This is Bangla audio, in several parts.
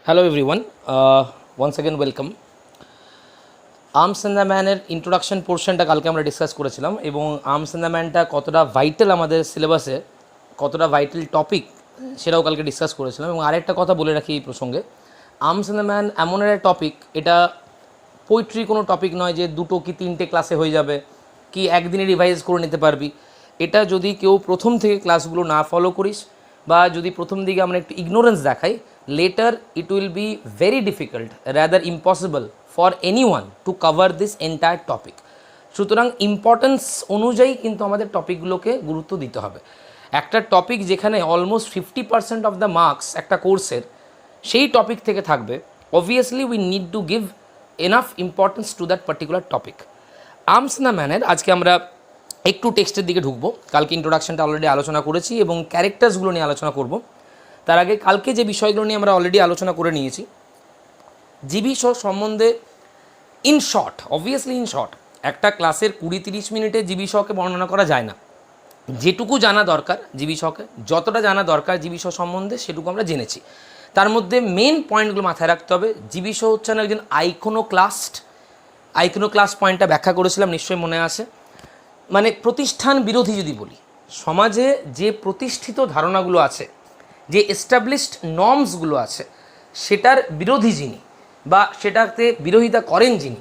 Hello everyone, once again welcome. Arms and the ম্যানের ইন্ট্রোডাকশন পোর্শনটা কালকে আমরা ডিসকাস করেছিলাম এবং আর্মস অ্যান্ড দ্য ম্যানটা কতটা ভাইটাল আমাদের সিলেবাসে, কতটা ভাইটাল টপিক সেটাও কালকে ডিসকাস করেছিলাম। এবং আরেকটা কথা বলে রাখি এই প্রসঙ্গে, আর্মস অ্যান্ড দ্য ম্যান এমন একটা টপিক, এটা পোয়েট্রি কোনো টপিক নয় যে দুটো কি তিনটে ক্লাসে হয়ে যাবে কি একদিনে রিভাইজ করে নিতে পারবি। এটা যদি কেউ প্রথম থেকে ক্লাসগুলো না ফলো করিস বা যদি প্রথম দিকে আমরা একটু ইগনোরেন্স দেখাই, later it will be very difficult, rather impossible for anyone to cover this entire topic. সুতরাং ইম্পর্টেন্স অনুযায়ী কিন্তু আমাদের টপিকগুলোকে গুরুত্ব দিতে হবে। একটা টপিক যেখানে অলমোস্ট 50% অফ দ্য মার্কস একটা কোর্সের সেই টপিক থেকে থাকবে, obviously we need to give enough importance to that particular topic. Arms না ম্যানের আজকে আমরা একটু টেক্সটের দিকে ঢুকবো। কালকে ইন্ট্রোডাকশনটা অলরেডি আলোচনা করেছি এবং ক্যারেক্টার্সগুলো নিয়ে আলোচনা করব। তার আগে কালকে যে বিষয়গুলো নিয়ে আমরা অলরেডি আলোচনা করে নিয়েছি, জিবি শ সম্বন্ধে in short, obviously in short, একটা ক্লাসের 20-30 মিনিটে জিবি শকে বর্ণনা করা যায় না। যেটুকু জানা দরকার জিবি শকে, যতটা জানা দরকার জিবি শ সম্বন্ধে সেটুকু আমরা জেনেছি। তার মধ্যে মেন পয়েন্টগুলো মাথায় রাখতে হবে। জিবি শ হচ্ছেন একজন আইকোনোক্লাস্ট পয়েন্টটা ব্যাখ্যা করেছিলাম, নিশ্চয়ই মনে আছে। মানে প্রতিষ্ঠান বিরোধী যদি বলি, সমাজে যে প্রতিষ্ঠিত ধারণাগুলো আছে, যে এস্টাবলিশড নর্মসগুলো আছে, সেটার বিরোধী যিনি বা সেটাতে বিরোধিতা করেন যিনি,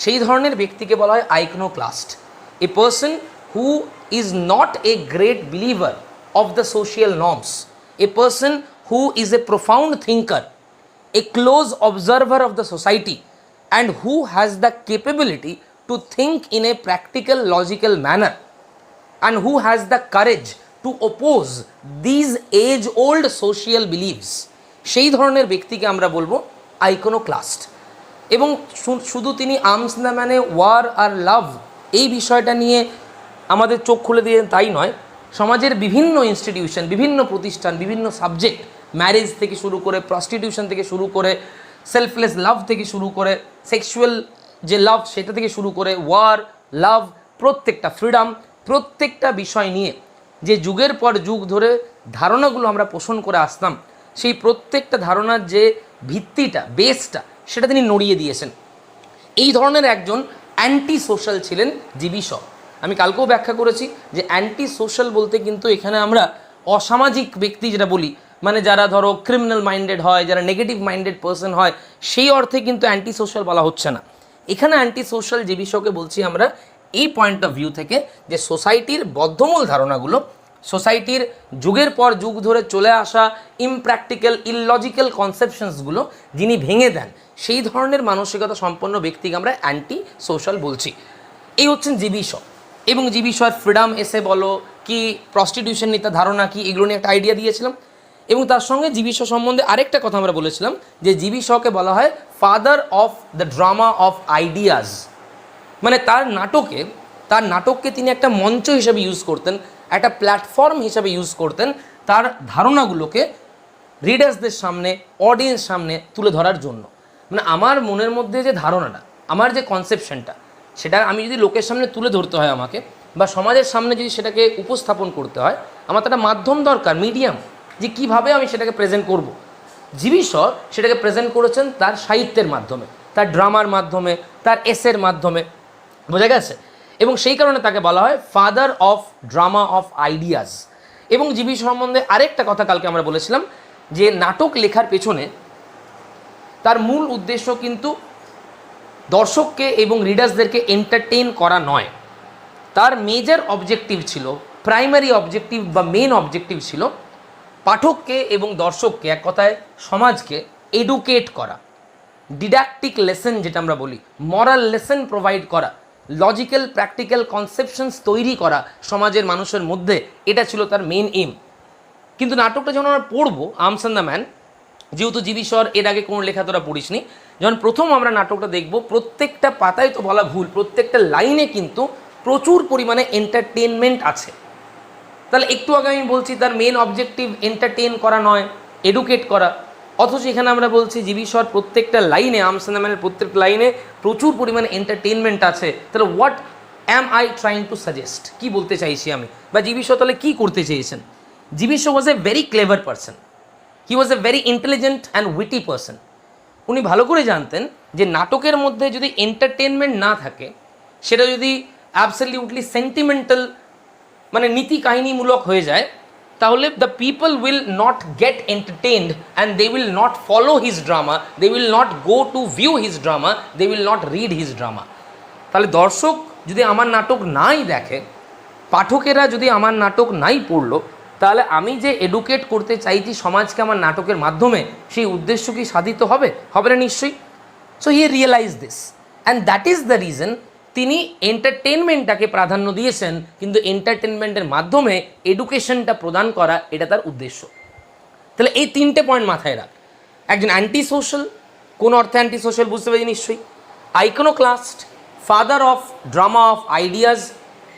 সেই ধরনের ব্যক্তিকে বলা হয় iconoclast. A person who is not a great believer of the social norms, a person who is a profound thinker, a close observer of the society, and who has the capability to think in a practical, logical manner, and who has the courage to oppose these age old social beliefs, সেই ধরনের ব্যক্তিকে আমরা বলবো আইকোনোক্লাস্ট। এবং শুধু তিনি আর্মস দ্য ম্যানে ওয়ার আর লাভ এই বিষয়টা নিয়ে আমাদের চোখ খুলে দিয়ে তাই নয়, সমাজের বিভিন্ন ইনস্টিটিউশন, বিভিন্ন প্রতিষ্ঠান, বিভিন্ন সাবজেক্ট, ম্যারেজ থেকে শুরু করে, প্রস্টিটিউশন থেকে শুরু করে, সেলফলেস লাভ থেকে শুরু করে, সেক্সুয়াল যে লাভ সেটা থেকে শুরু করে, ওয়ার, লাভ, প্রত্যেকটা ফ্রিডম, প্রত্যেকটা বিষয় নিয়ে যে যুগের পর যুগ ধরে ধারণাগুলো আমরা পোষণ করে আসতাম, সেই প্রত্যেকটা ধারণার যে ভিত্তিটা, বেসটা, সেটা তিনি নড়িয়ে দিয়েছেন। এই ধরনের একজন অ্যান্টি সোশ্যাল ছিলেন জিবি শ। আমি কালকেও ব্যাখ্যা করেছি যে অ্যান্টি সোশ্যাল বলতে কিন্তু এখানে আমরা অসামাজিক ব্যক্তি যেটা বলি, মানে যারা ধরো ক্রিমিনাল মাইন্ডেড হয়, যারা নেগেটিভ মাইন্ডেড পার্সন হয়, সেই অর্থে কিন্তু অ্যান্টি সোশ্যাল বলা হচ্ছে না। এখানে অ্যান্টি সোশ্যাল জিবি শকে বলছি আমরা এই পয়েন্ট অফ ভিউ থেকে, যে সোসাইটির বদ্ধমূল ধারণাগুলো, সোসাইটির যুগের পর যুগ ধরে চলে আসা ইমপ্র্যাকটিক্যাল, ইললজিক্যাল কনসেপশনসগুলো যিনি ভেঙে দেন, সেই ধরনের মানসিকতা সম্পন্ন ব্যক্তিকে আমরা অ্যান্টি সোশ্যাল বলছি। এই হচ্ছেন জিবি শ। এবং জিবি শর ফ্রিডম এসে বলো কি, প্রস্টিটিউশন নিয়ে তার ধারণা কি, এগুলো নিয়ে একটা আইডিয়া দিয়েছিলাম। এবং তার সঙ্গে জিবি শ সম্বন্ধে আরেকটা কথা আমরা বলেছিলাম যে জিবি শকে বলা হয় father of the drama of ideas. মানে তার নাটককে তিনি একটা মঞ্চ হিসেবে ইউজ করতেন, একটা প্ল্যাটফর্ম হিসেবে ইউজ করতেন তার ধারণাগুলোকে রিডার্সদের সামনে, অডিয়েন্স সামনে তুলে ধরার জন্য। মানে আমার মনের মধ্যে যে ধারণাটা, আমার যে কনসেপশনটা, সেটা আমি যদি লোকের সামনে তুলে ধরতে হয় আমাকে, বা সমাজের সামনে যদি সেটাকে উপস্থাপন করতে হয়, আমার তো একটা মাধ্যম দরকার, মিডিয়াম, যে কীভাবে আমি সেটাকে প্রেজেন্ট করব। জিবি শ সেটাকে প্রেজেন্ট করেছেন তার সাহিত্যের মাধ্যমে, তার ড্রামার মাধ্যমে, তার এসের মাধ্যমে, বোঝা গেছে? এবং সেই কারণে তাকে বলা হয় father of drama of ideas. এবং জিবি সম্বন্ধে আরেকটা কথা কালকে আমরা বলেছিলাম যে নাটক লেখার পেছনে তার মূল উদ্দেশ্য কিন্তু দর্শককে এবং রিডার্সদেরকে এন্টারটেইন করা নয়। তার মেজর অবজেক্টিভ ছিল, প্রাইমারি অবজেক্টিভ বা মেন অবজেক্টিভ ছিল পাঠককে এবং দর্শককে, এক কথায় সমাজকে এডুকেট করা, ডিডাকটিক লেসন যেটা আমরা বলি, মরাল লেসন প্রোভাইড করা, লজিক্যাল প্র্যাকটিক্যাল কনসেপশনস তৈরি করা সমাজের মানুষের মধ্যে, এটা ছিল তার মেন এম। কিন্তু নাটকটা যখন আমরা পড়বো, আর্মস অ্যান্ড দ্য ম্যান, যেহেতু জিবি শর এর আগে কোনো লেখা তোরা পড়িসনি, যখন প্রথম আমরা নাটকটা দেখবো, প্রত্যেকটা পাতায় তো বলা ভুল, প্রত্যেকটা লাইনে কিন্তু প্রচুর পরিমাণে এন্টারটেনমেন্ট আছে। তাহলে একটু আগে আমি বলছি তার মেন অবজেক্টিভ এন্টারটেন করা নয়, এডুকেট করা, অথচ এখানে আমরা বলছি জিবি শর প্রত্যেকটা লাইনে, আর্মস অ্যান্ড দ্য ম্যানের প্রত্যেকটা লাইনে প্রচুর পরিমাণে এন্টারটেনমেন্ট আছে। তাহলে what am I trying to suggest, কী বলতে চাইছি আমি, বা জিবি শর তাহলে কী করতে চেয়েছেন? G B Shaw was a very clever person. He was a very intelligent and witty person. উনি ভালো করে জানতেন যে নাটকের মধ্যে যদি এন্টারটেনমেন্ট না থাকে, সেটা যদি অ্যাবসলিউটলি সেন্টিমেন্টাল মানে নীতি কাহিনীমূলক হয়ে যায়, তাহলে the people will not get entertained and they will not follow his drama, they will not go to view his drama, they will not read his drama. তাহলে দর্শক যদি আমার নাটক নাই দেখে, পাঠকেরা যদি আমার নাটক নাই পড়লো, তাহলে আমি যে এডুকেট করতে চাইছি সমাজকে আমার নাটকের মাধ্যমে, সেই উদ্দেশ্য কি সাধিত হবে? হবে না নিশ্চয়ই। So he realise this and that is the reason তিনি এন্টারটেনমেন্টটাকে প্রাধান্য দিয়েছেন, কিন্তু এন্টারটেনমেন্টের মাধ্যমে এডুকেশনটা প্রদান করা এটা তার উদ্দেশ্য। তাহলে এই তিনটে পয়েন্ট মাথায় রাখ। একজন অ্যান্টি সোশ্যাল, কোন অর্থে অ্যান্টি সোশ্যাল বুঝতে পারি নিশ্চয়ই, iconoclast, father of drama of ideas,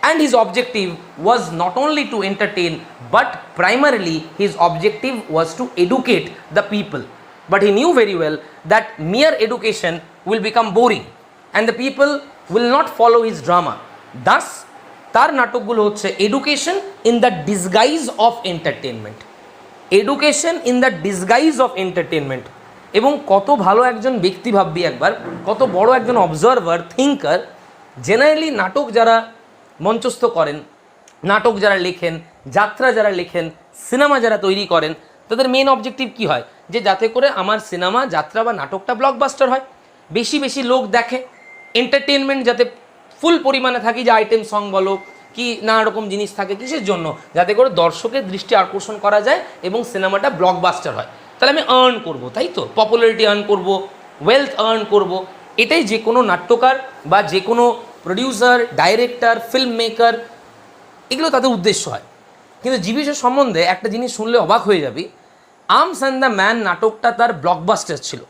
and his objective was not only to entertain but primarily his objective was to educate the people. But he knew very well that mere education will become boring and the people will not follow his drama. Thus তার নাটকগুলো হচ্ছে education in the disguise of entertainment, education in the disguise of entertainment. এবং কত ভালো একজন ব্যক্তি ভাববি একবার, কত বড় একজন অবজারভার, থিঙ্কার। জেনারেলি নাটক যারা মঞ্চস্থ করেন, নাটক যারা লেখেন, যাত্রা যারা লেখেন, সিনেমা যারা তৈরি করেন, তাদের মেন অবজেক্টিভ কী হয়? যে যাতে করে আমার সিনেমা, যাত্রা বা নাটকটা ব্লকবাস্টার হয়, বেশি বেশি লোক দেখে, এন্টারটেনমেন্ট যাতে ফুল পরিমাণে থাকি, যে আইটেম সং বলো কি নানা রকম জিনিস থাকে, কিসের জন্য? যাতে করে দর্শকের দৃষ্টি আকর্ষণ করা যায় এবং সিনেমাটা ব্লকবাস্টার হয়। তাহলে আমি আর্ন করব, তাই তো, পপুলারিটি আর্ন করব, ওয়েলথ আর্ন করব। এটাই যে কোনো নাট্যকার বা যে কোনো প্রডিউসার, ডাইরেক্টর, ফিল্ম মেকার, এগুলো তাদের উদ্দেশ্য হয়। কিন্তু জীবিশের সম্বন্ধে একটা জিনিস শুনলে অবাক হয়ে যাবি, আর্মস অ্যান্ড দ্য ম্যান নাটকটা তার ব্লকবাস্টার ছিল।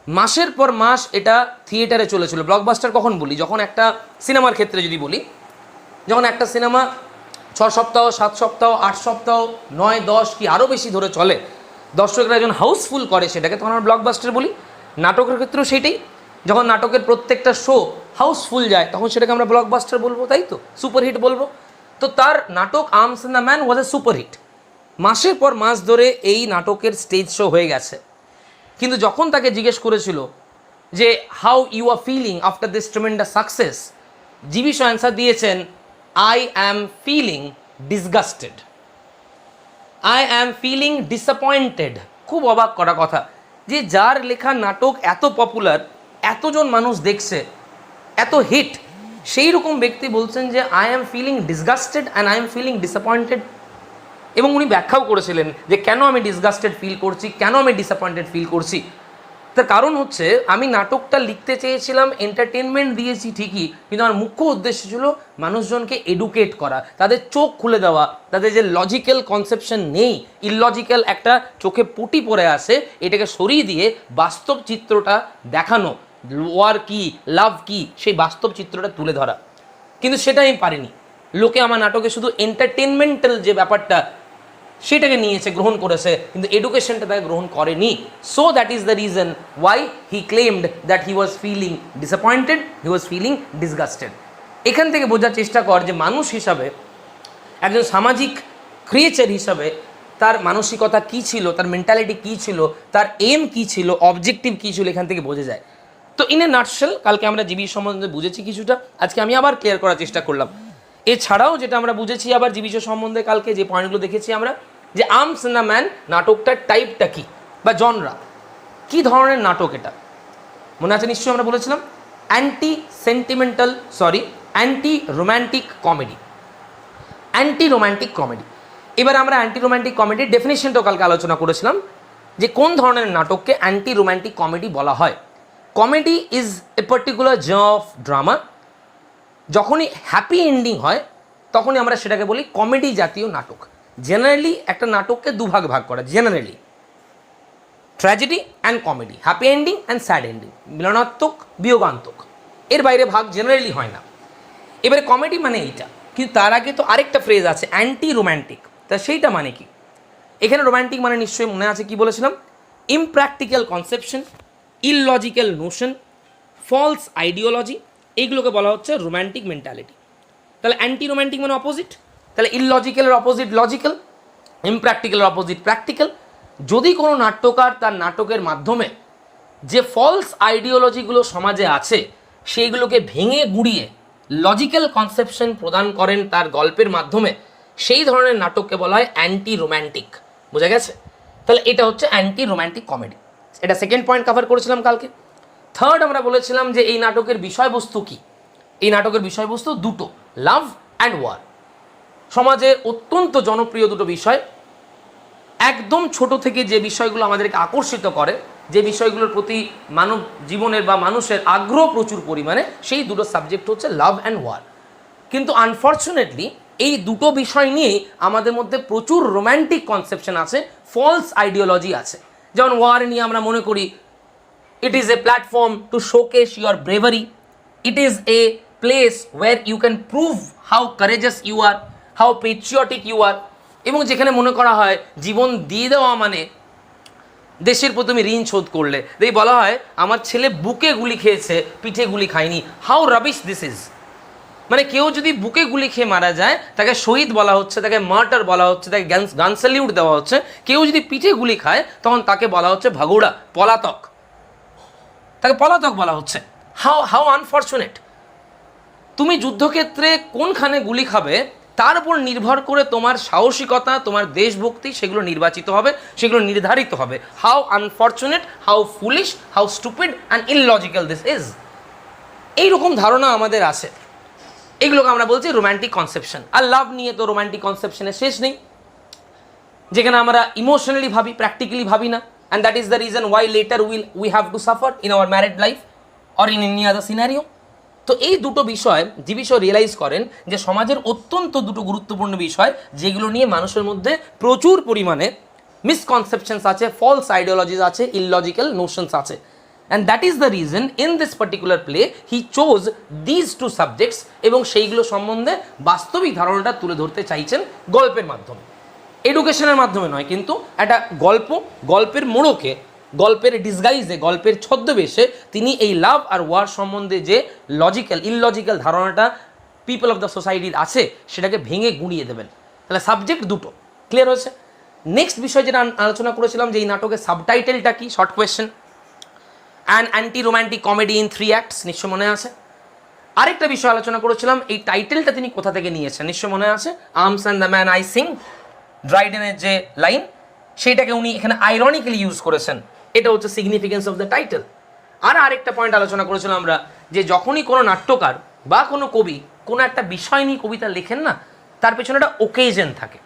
মাসের পর মাস এটা থিয়েটারে চলেছিল। ব্লকবাস্টার কখন বলি? যখন একটা সিনেমার ক্ষেত্রে যদি বলি, যখন একটা সিনেমা 6 সপ্তাহ, 7 সপ্তাহ, 8 সপ্তাহ, 9, 10 কি আরও বেশি ধরে চলে, দর্শকরা যখন হাউসফুল করে সেটাকে, তখন আমরা ব্লকবাস্টার বলি। নাটকের ক্ষেত্রেও সেটাই, যখন নাটকের প্রত্যেকটা শো হাউসফুল যায়, তখন সেটাকে আমরা ব্লকবাস্টার বলবো, তাই তো, সুপারহিট বলবো। তো তার নাটক arms and the man was A superhit. মাসের পর মাস ধরে এই নাটকের স্টেজ শো হয়ে গেছে। কিন্তু যখন তাকে জিজ্ঞেস করেছিল যে how you are feeling after this tremendous success, জীবিশ অ্যান্সার দিয়েছেন, I am feeling disgusted, I am feeling disappointed. খুব অবাক করা কথা যে যার লেখা নাটক এত পপুলার, এতজন মানুষ দেখছে, এত হিট, সেই রকম ব্যক্তি বলছেন যে I am feeling disgusted and I am feeling disappointed. এবং উনি ব্যাখ্যাও করেছিলেন যে কেন আমি ডিসগাস্টেড ফিল করছি, কেন আমি ডিসঅ্যাপয়েন্টেড ফিল করছি। তার কারণ হচ্ছে আমি নাটকটা লিখতে চেয়েছিলাম, এন্টারটেনমেন্ট দিয়েছি ঠিকই, কিন্তু আমার মুখ্য উদ্দেশ্য ছিল মানুষজনকে এডুকেট করা, তাদের চোখ খুলে দেওয়া, তাদের যে লজিক্যাল কনসেপশন নেই, ইললজিক্যাল একটা চোখে পুটি পড়ে আসে, এটাকে সরিয়ে দিয়ে বাস্তব চিত্রটা দেখানো, ওয়ার কি, লাভ কি, সেই বাস্তব চিত্রটা তুলে ধরা। কিন্তু সেটা আমি পারিনি। লোকে আমার নাটকে শুধু এন্টারটেনমেন্টাল যে ব্যাপারটা সেটাকে নিয়েছে, গ্রহণ করেছে, কিন্তু এডুকেশনটা তাকে গ্রহণ করেনি। So that is the reason why he claimed that he was feeling disappointed, he was feeling disgusted. এখান থেকে বোঝার চেষ্টা কর যে মানুষ হিসাবে, একজন সামাজিক ক্রিয়েচার হিসাবে তার মানসিকতা কী ছিল, তার মেন্টালিটি কী ছিল, তার এম কী ছিল, অবজেক্টিভ কী ছিল, এখান থেকে বোঝা যায়। তো ইন এ নাটশেল কালকে আমরা জীবী সম্বন্ধে বুঝেছি কিছুটা, আজকে আমি আবার ক্লিয়ার করার চেষ্টা করলাম। এছাড়াও যেটা আমরা বুঝেছি আবার জীবিশ সম্বন্ধে কালকে যে পয়েন্টগুলো দেখেছি আমরা, যে আর্মস অ্যান্ড দ্য ম্যান নাটকটার টাইপটা কী বা জনরা কী ধরনের নাটক এটা মনে আছে নিশ্চয়ই আমরা বলেছিলাম, anti sentimental, anti romantic comedy, anti romantic comedy. এবার আমরা অ্যান্টি রোম্যান্টিক কমেডির ডেফিনেশনটাও কালকে আলোচনা করেছিলাম যে কোন ধরনের নাটককে অ্যান্টি রোম্যান্টিক কমেডি বলা হয়। Comedy is a particular genre of drama. যখনই হ্যাপি এন্ডিং হয় তখনই আমরা সেটাকে বলি কমেডি জাতীয় নাটক। জেনারেলি একটা নাটককে দুভাগ ভাগ করা, generally tragedy and comedy, happy ending and sad ending, মিলনাত্মক বিয়োগান্তক, এর বাইরে ভাগ জেনারেলি হয় না। এবারে কমেডি মানে এইটা, কিন্তু তার আগে তো আরেকটা ফ্রেজ আছে অ্যান্টি রোম্যান্টিক। তা সেইটা মানে কি? এখানে রোম্যান্টিক মানে নিশ্চয়ই মনে আছে কি বলেছিলাম, impractical conception, illogical notion, false ideology, এইগুলোকে বলা হচ্ছে রোম্যান্টিক মেন্টালিটি। তাহলে অ্যান্টি রোম্যান্টিক মানে অপোজিট, তাহলে ইললজিক্যালের অপোজিট লজিক্যাল, ইমপ্র্যাকটিক্যালের অপোজিট প্র্যাকটিক্যাল, যদি কোনো নাট্যকার তার নাটকের মাধ্যমে যে ফলস আইডিওলজিগুলো সমাজে আছে সেইগুলোকে ভেঙে গুঁড়িয়ে লজিক্যাল কনসেপশন প্রদান করেন তার গল্পের মাধ্যমে, সেই ধরনের নাটককে বলা হয় অ্যান্টি রোম্যান্টিক। বোঝা গেছে? তাহলে এটা হচ্ছে অ্যান্টি রোম্যান্টিক কমেডি। এটা সেকেন্ড পয়েন্ট কভার করেছিলাম কালকে। থার্ড আমরা বলেছিলাম যে এই নাটকের বিষয়বস্তু কি। এই নাটকের বিষয়বস্তু দুটো, লাভ অ্যান্ড ওয়ার। সমাজের অত্যন্ত জনপ্রিয় দুটো বিষয়। একদম ছোট থেকে যে বিষয়গুলো আমাদেরকে আকর্ষিত করে, যে বিষয়গুলোর প্রতি মানব জীবনের বা মানুষের আগ্রহ প্রচুর পরিমাণে, সেই দুটো সাবজেক্ট হচ্ছে লাভ অ্যান্ড ওয়ার। কিন্তু আনফর্চুনেটলি এই দুটো বিষয় নিয়েই আমাদের মধ্যে প্রচুর রোম্যান্টিক কনসেপশন আছে, ফলস আইডিওলজি আছে। যেমন ওয়ার নিয়ে আমরা মনে করি it is a platform to showcase your bravery, it is a place where you can prove how courageous you are, how patriotic you are, এবং যেখানে মনে করা হয় জীবন দিয়ে দেওয়া মানে দেশের প্রতি তুমি ঋণ শোধ করলে। এই বলা হয় আমার ছেলে বুকে গুলি খেয়েছে, পিঠে গুলি খায়নি। How rubbish this is. মানে কেউ যদি বুকে গুলি খেয়ে মারা যায় তাকে শহীদ বলা হচ্ছে, তাকে মার্টার বলা হচ্ছে, তাকে গান স্যালিউট দেওয়া হচ্ছে। কেউ যদি পিঠে গুলি খায় তখন তাকে বলা হচ্ছে ভাগুড়া, পলাতক, তাকে পলাতক বলা হচ্ছে। How how unfortunate. তুমি যুদ্ধক্ষেত্রে কোনখানে গুলি খাবে তার উপর নির্ভর করে তোমার সাহসিকতা, তোমার দেশভক্তি সেগুলো নির্বাচিত হবে, সেগুলো নির্ধারিত হবে। How unfortunate, how foolish, how stupid and illogical this is. এইরকম ধারণা আমাদের আছে, এগুলোকে আমরা বলছি রোম্যান্টিক কনসেপশন। আর লাভ নিয়ে তো রোম্যান্টিক কনসেপশনের শেষ নেই, যেখানে আমরা ইমোশনালি ভাবি, প্র্যাকটিক্যালি ভাবি না। And that is the reason Y letter we have to suffer in our married life or in any other scenario. তো এই দুটো বিষয় যে বিষয় রিয়েলাইজ করেন যে সমাজের অত্যন্ত দুটো গুরুত্বপূর্ণ বিষয়, যেগুলো নিয়ে মানুষের মধ্যে প্রচুর পরিমাণে মিসকনসেপশনস আছে, ফলস আইডিওলজিস আছে, ইললজিক্যাল নোশনস আছে। And that is the reason in this particular play he chose these two subjects, এবং সেইগুলো সম্বন্ধে বাস্তবিক ধারণাটা তুলে ধরতে চাইছেন গল্পের মাধ্যমে, এডুকেশনের মাধ্যমে নয়, কিন্তু একটা গল্পের মোড়কে, গল্পের ডিসগাইজে, গল্পের ছদ্মবেশে তিনি এই লাভ আর ওয়ার সম্বন্ধে যে ইললজিক্যাল ধারণাটা পিপল অফ দ্য সোসাইটির আছে সেটাকে ভেঙে গুঁড়িয়ে দেবেন। তাহলে সাবজেক্ট দুটো ক্লিয়ার হয়েছে। নেক্সট বিষয় যেটা আলোচনা করেছিলাম যে এই নাটকের সাবটাইটেলটা কি, short question, an anti romantic comedy in 3 acts, নিশ্চয় মনে আছে। আরেকটা বিষয় আলোচনা করেছিলাম এই টাইটেলটা তিনি কোথা থেকে নিয়েছেন, নিশ্চয় মনে আছে। Arms and the man I sing, ড্রাইডেনের যে লাইন, সেইটাকে উনি এখানে আইরনিক্যালি ইউজ করেছেন। এটা হচ্ছে সিগনিফিকেন্স অফ দ্য টাইটেল। আর আরেকটা পয়েন্ট আলোচনা করেছিলাম আমরা যে যখনই কোনো নাট্যকার বা কোনো কবি কোনো একটা বিষয় নিয়ে কবিতা লেখেন না, তার পেছনে একটা ওকেশন থাকে।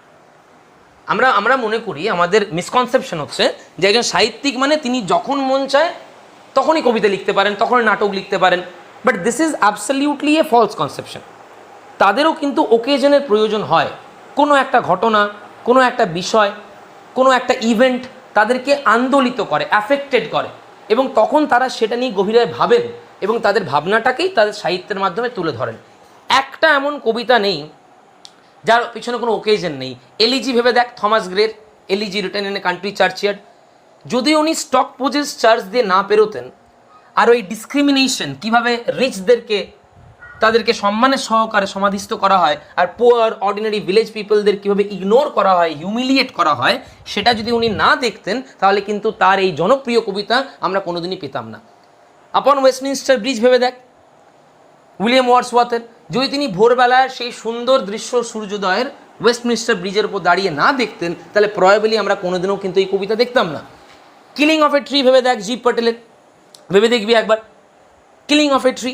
আমরা মনে করি, আমাদের মিসকনসেপশন হচ্ছে যে একজন সাহিত্যিক মানে তিনি যখন মন চায় তখনই কবিতা লিখতে পারেন, তখনই নাটক লিখতে পারেন। But this is absolutely a false conception. তাদেরও কিন্তু ওকেশনের প্রয়োজন হয়। কোনো একটা ঘটনা, কোনো একটা বিষয়, কোনো একটা ইভেন্ট তাদেরকে আন্দোলিত করে, অ্যাফেক্টেড করে, এবং তখন তারা সেটা নিয়ে গভীরভাবে ভাবেন এবং তাদের ভাবনাটাকেই তাদের সাহিত্যের মাধ্যমে তুলে ধরেন। একটা এমন কবিতা নেই যার পিছনে কোনো ওকেশন নেই। এলিজি ভেবে দেখ, থমাস গ্রের elegy written in a country churchyard. যদি উনি স্টক পোজেস চার্চ দিয়ে না পেরোতেন, আর ওই ডিসক্রিমিনেশন কীভাবে রিচদেরকে তাদেরকে সম্মানের সহকারে সমাধিস্থ করা হয় আর পুয়ার অর্ডিনারি ভিলেজ পিপলদের কীভাবে ইগনোর করা হয়, হিউমিলিয়েট করা হয়, সেটা যদি উনি না দেখতেন তাহলে কিন্তু তার এই জনপ্রিয় কবিতা আমরা কোনোদিনই পেতাম না। আপন ওয়েস্টমিনস্টার ব্রিজ ভেবে দেখ, উইলিয়াম ওয়ার্ডসওয়ার্থের। যদি তিনি ভোরবেলায় সেই সুন্দর দৃশ্য সূর্যোদয়ের ওয়েস্টমিনস্টার ব্রিজের উপর দাঁড়িয়ে না দেখতেন তাহলে প্রবাবলি আমরা কোনোদিনও কিন্তু এই কবিতা দেখতাম না। কিলিং অফ এ ট্রি ভেবে দেখ, জি প্যাটেলের, ভেবে দেখবি একবার, কিলিং অফ এ ট্রি।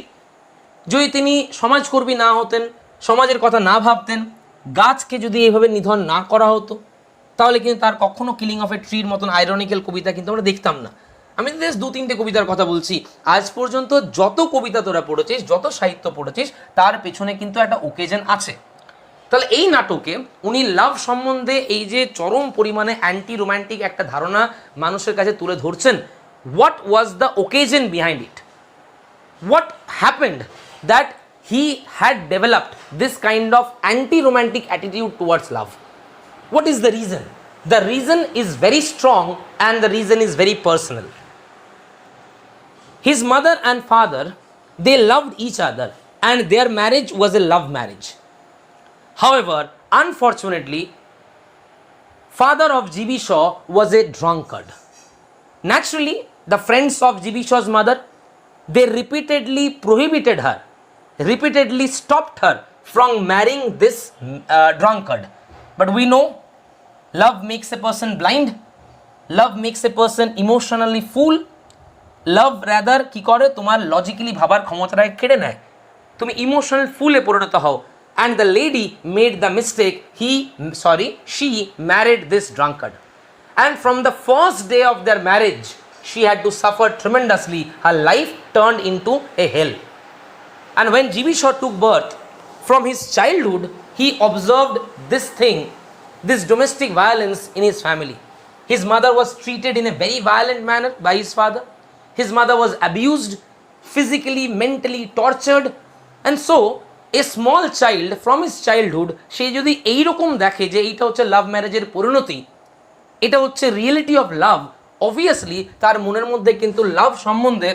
যদি তিনি সমাজকর্মী না হতেন, সমাজের কথা না ভাবতেন, গাছকে যদি এইভাবে নিধন না করা হতো, তাহলে কিন্তু তার কখনো কিলিং অফ এ ট্রির মতন আইরনিক্যাল কবিতা কিন্তু আমরা দেখতাম না। আমি বেশ 2-3টে কবিতার কথা বলছি। আজ পর্যন্ত যত কবিতা তোরা পড়েছিস, যত সাহিত্য পড়েছিস, তার পেছনে কিন্তু একটা ওকেশন আছে। তাহলে এই নাটকে উনি লাভ সম্বন্ধে এই যে চরম পরিমাণে অ্যান্টি রোম্যান্টিক একটা ধারণা মানুষের কাছে তুলে ধরছেন, what was the occasion behind it? What happened that he had developed this kind of anti-romantic attitude towards love? What is the reason? The reason is very strong and the reason is very personal. His mother and father, they loved each other and their marriage was a love marriage. However, unfortunately, Father of GB Shaw was a drunkard. Naturally, the friends of GB Shaw's mother, they repeatedly prohibited her, repeatedly stopped her from marrying this drunkard. But we know love makes a person blind, love makes a person emotionally fool. Love rather কী করে, তোমার লজিক্যালি ভাবার ক্ষমতাটাকে কেড়ে নেয়, তুমি ইমোশনাল ফুলে পরিণত হও। And the lady made the mistake, she married this drunkard, and from the first day of their marriage she had to suffer tremendously, her life turned into a hell. And when GB Shaw took birth, from his childhood, he observed this thing, this domestic violence in his family. His mother was treated in a very violent manner by his father. His mother was abused, physically, mentally tortured. And so, a small child from his childhood, সে যদি এইরকম দেখে যে এইটা হচ্ছে লাভ ম্যারেজের পরিণতি, এটা হচ্ছে রিয়েলিটি অফ লাভ, অবভিয়াসলি তার মনের মধ্যে কিন্তু লাভ সম্বন্ধে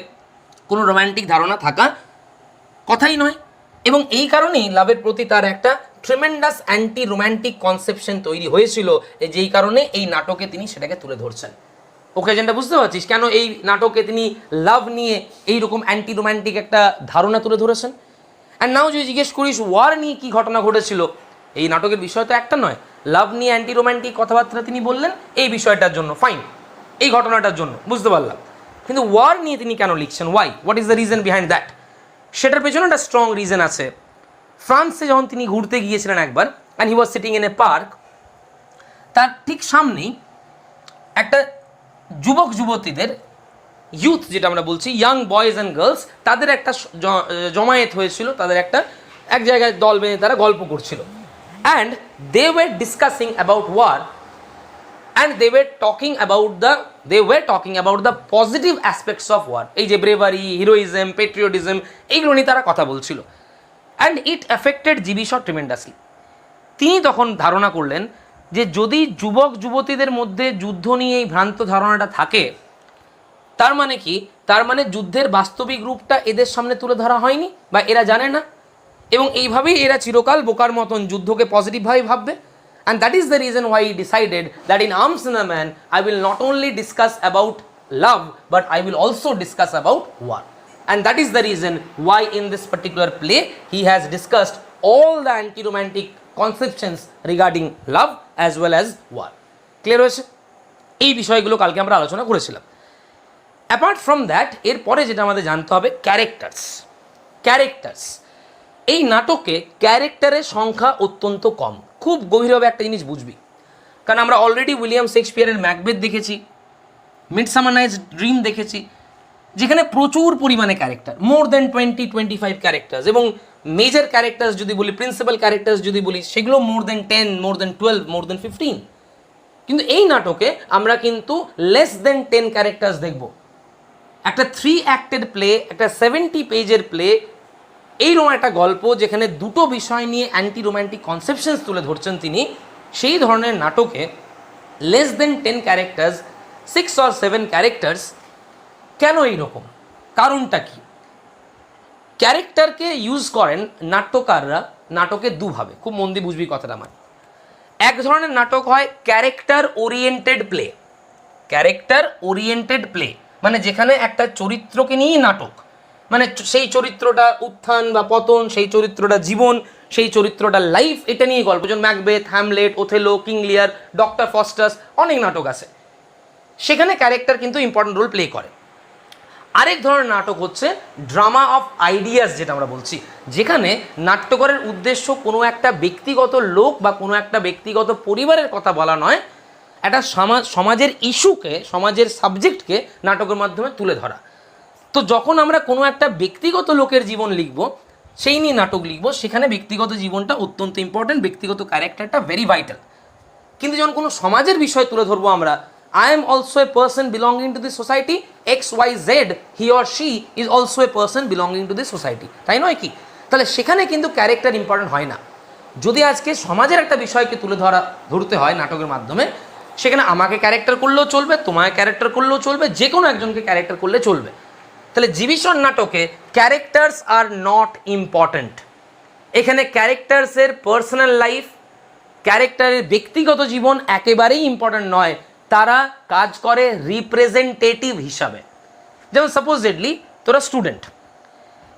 কোনো রোম্যান্টিক ধারণা থাকা কথাই নয়। এবং এই কারণেই লাভের প্রতি তার একটা ট্রিমেন্ডাস অ্যান্টি রোম্যান্টিক কনসেপশন তৈরি হয়েছিল, যেই কারণে এই নাটকে তিনি সেটাকে তুলে ধরছেন। ওকেজনটা বুঝতে পারছিস কেন এই নাটকে তিনি লাভ নিয়ে এইরকম অ্যান্টি রোম্যান্টিক একটা ধারণা তুলে ধরেছেন। অ্যান্ড নাও যদি জিজ্ঞেস করিস ওয়ার নিয়ে কী ঘটনা ঘটেছিল, এই নাটকের বিষয় তো একটা নয়, লাভ নিয়ে অ্যান্টি রোম্যান্টিক কথাবার্তা তিনি বললেন এই বিষয়টার জন্য, ফাইন, এই ঘটনাটার জন্য বুঝতে পারলাম, কিন্তু ওয়ার নিয়ে তিনি কেন লিখছেন, why, what is the reason behind that, সেটার পেছনে একটা স্ট্রং রিজন আছে। ফ্রান্সে যখন তিনি ঘুরতে গিয়েছিলেন একবার, and he was sitting in a park, তার ঠিক সামনেই একটা যুবক যুবতীদের, ইউথ যেটা আমরা বলছি, ইয়াং বয়েজ অ্যান্ড গার্লস, তাদের একটা জমায়েত হয়েছিল, তাদের একটা এক জায়গায় দল বেঁধে তারা গল্প করছিল। And they were discussing about war, and they were talking about the positive aspects of war, এই যে ব্রেভারি, হিরোইজম, পেট্রিয়টিজম, এইগুলো নিয়ে তারা কথা বলছিল। And it affected GB Shaw tremendously. তিনি তখন ধারণা করলেন যে যদি যুবক যুবতীদের মধ্যে যুদ্ধ নিয়ে এই ভ্রান্ত ধারণাটা থাকে, তার মানে কি, তার মানে যুদ্ধের বাস্তবিক রূপটা এদের সামনে তুলে ধরা হয়নি বা এরা জানে না, এবং এইভাবেই এরা চিরকাল বোকার মতন যুদ্ধকে পজিটিভভাবে ভাববে। And that is the reason why he decided that in Arms in a Man, I will not only discuss about love, but I will also discuss about war. And that is the reason why in this particular play, he has discussed all the anti-romantic conceptions regarding love as well as war. Clear হয়েছে? এই বিষয়গুলো কালকে আমরা আলোচনা করেছিলাম। অ্যাপার্ট ফ্রম দ্যাট, এরপরে যেটা আমাদের জানতে হবে, ক্যারেক্টার্স। এই নাটকে ক্যারেক্টারের সংখ্যা অত্যন্ত কম। খুব গভীরভাবে একটা জিনিস বুঝবি, কারণ আমরা অলরেডি উইলিয়াম শেক্সপিয়ারের ম্যাকবেথ দেখেছি, মিডসামার নাইটস ড্রিম দেখেছি, যেখানে প্রচুর পরিমাণে ক্যারেক্টার, মোর দেন 20-25 ক্যারেক্টার্স, এবং মেজর ক্যারেক্টার্স যদি বলি, প্রিন্সিপাল ক্যারেক্টার্স যদি বলি, সেগুলো মোর দেন 10, মোর দেন 12, মোর দেন 15। কিন্তু এই নাটকে আমরা কিন্তু লেস দেন 10 ক্যারেক্টার্স দেখব। একটা 3 অ্যাক্টেড প্লে, একটা 70 পেজের প্লে, এইরকম একটা গল্প যেখানে দুটো বিষয় নিয়ে অ্যান্টি রোম্যান্টিক কনসেপশনস তুলে ধরছেন তিনি, সেই ধরনের নাটকে less than 10 characters, 6 or 7 characters, কেন এইরকম, কারণটা কি? ক্যারেক্টারকে ইউজ করেন নাট্যকাররা নাটকে দুভাবে, খুব মন দিয়ে বুঝবি কথাটা আমার। এক ধরনের নাটক হয় ক্যারেক্টার ওরিয়েন্টেড প্লে, মানে যেখানে একটা চরিত্রকে নিয়েই নাটক, মানে সেই চরিত্রটা উত্থান বা পতন, সেই চরিত্রটা জীবন, সেই চরিত্রটা লাইফ, এটা নিয়ে গল্প। যেমন ম্যাকবেথ, হ্যামলেট, ওথেলো, কিং লিয়ার, ডক্টর ফস্টাস, অনেক নাটক আছে, সেখানে ক্যারেক্টার কিন্তু ইম্পর্টেন্ট রোল প্লে করে। আরেক ধরনের নাটক হচ্ছে ড্রামা অফ আইডিয়াস, যেটা আমরা বলছি, যেখানে নাট্যকারের উদ্দেশ্য কোনো একটা ব্যক্তিগত লোক বা কোনো একটা ব্যক্তিগত পরিবারের কথা বলা নয়, একটা সমাজের ইস্যুকে, সমাজের সাবজেক্টকে নাটকের মাধ্যমে তুলে ধরা। তো যখন আমরা কোনো একটা ব্যক্তিগত লোকের জীবন লিখব, সেই নিয়ে নাটক লিখব, সেখানে ব্যক্তিগত জীবনটা অত্যন্ত ইম্পর্টেন্ট, ব্যক্তিগত ক্যারেক্টারটা ভেরি ভাইটাল। কিন্তু যখন কোনো সমাজের বিষয় তুলে ধরবো আমরা, I am also a person belonging to this society, XYZ, he or she is also a person belonging to this society, তাই নয় কি? তাহলে সেখানে কিন্তু ক্যারেক্টার ইম্পর্টেন্ট হয় না। যদি আজকে সমাজের একটা বিষয়কে তুলে ধরতে হয় নাটকের মাধ্যমে, সেখানে আমাকে ক্যারেক্টার করলেও চলবে, তোমাকে ক্যারেক্টার করলেও চলবে, যে কোনো একজনকে ক্যারেক্টার করলে চলবে। তাহলে জিবি শর নাটকে ক্যারেক্টার্স আর নট ইম্পর্ট্যান্ট। এখানে ক্যারেক্টার্সের পার্সোনাল লাইফ, ক্যারেক্টারের ব্যক্তিগত জীবন একেবারেই ইম্পর্ট্যান্ট নয়, তারা কাজ করে রিপ্রেজেন্টেটিভ হিসাবে। যেমন সাপোজেডলি তোরা স্টুডেন্ট,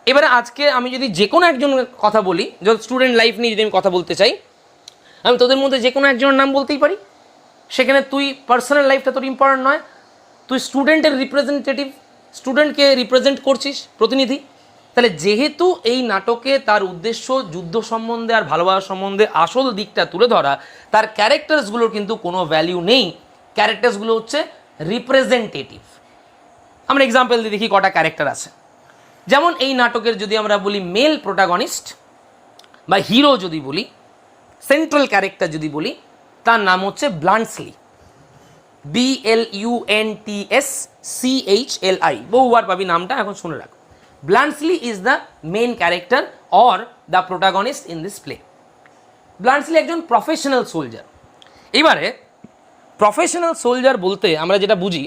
এবারে আজকে আমি যদি যে কোনো একজনের কথা বলি, যদি স্টুডেন্ট লাইফ নিয়ে যদি আমি কথা বলতে চাই, আমি তোদের মধ্যে যে কোনো একজনের নাম বলতেই পারি। সেখানে তুই পার্সোনাল লাইফটা তোর ইম্পর্ট্যান্ট নয়, তুই স্টুডেন্টের রিপ্রেজেন্টেটিভ, স্টুডেন্টকে রিপ্রেজেন্ট করছিস, প্রতিনিধি। তাহলে যেহেতু এই নাটকে তার উদ্দেশ্য যুদ্ধ সম্বন্ধে আর ভালোবাসা সম্বন্ধে আসল দিকটা তুলে ধরা, তার ক্যারেক্টার্সগুলোর কিন্তু কোনো ভ্যালিউ নেই। ক্যারেক্টার্সগুলো হচ্ছে রিপ্রেজেন্টেটিভ। আমরা এক্সাম্পল দিয়ে দেখি কটা ক্যারেক্টার আছে। যেমন এই নাটকের যদি আমরা বলি মেল প্রোটাগনিস্ট বা হিরো যদি বলি, সেন্ট্রাল ক্যারেক্টার যদি বলি, তার নাম হচ্ছে ব্লান্টসলি, BLUNTSCHLI, বহুবার পাবি নামটা, এখন শুনে রাখো। Bluntschli is the main character or the protagonist in this play. Bluntschli একজন প্রফেশনাল সোলজার। এবারে প্রফেশনাল সোলজার বলতে আমরা যেটা বুঝি,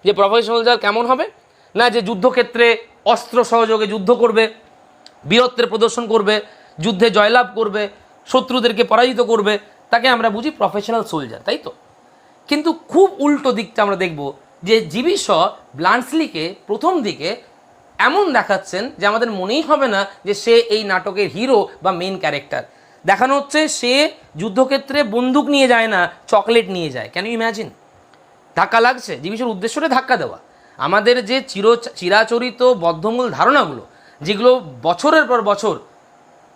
যে প্রফেশনাল সোলজার কেমন হবে না, যে যুদ্ধক্ষেত্রে অস্ত্র সহযোগে যুদ্ধ করবে, বীরত্বের প্রদর্শন করবে, যুদ্ধে জয়লাভ করবে, শত্রুদেরকে পরাজিত করবে, তাকে আমরা বুঝি প্রফেশনাল সোলজার, তাই তো? কিন্তু খুব উল্টো দিকটা আমরা দেখব, যে জিবি শ ব্লান্টসলিকে প্রথম দিকে এমন দেখাচ্ছেন যে আমাদের মনেই হবে না যে সে এই নাটকের হিরো বা মেইন ক্যারেক্টার। দেখানো হচ্ছে সে যুদ্ধক্ষেত্রে বন্দুক নিয়ে যায় না, চকলেট নিয়ে যায়। Can you imagine? ধাক্কা লাগছে, জিবিসের উদ্দেশ্যটা ধাক্কা দেওয়া। আমাদের যে চিরাচরিত বদ্ধমূল ধারণাগুলো, যেগুলো বছরের পর বছর,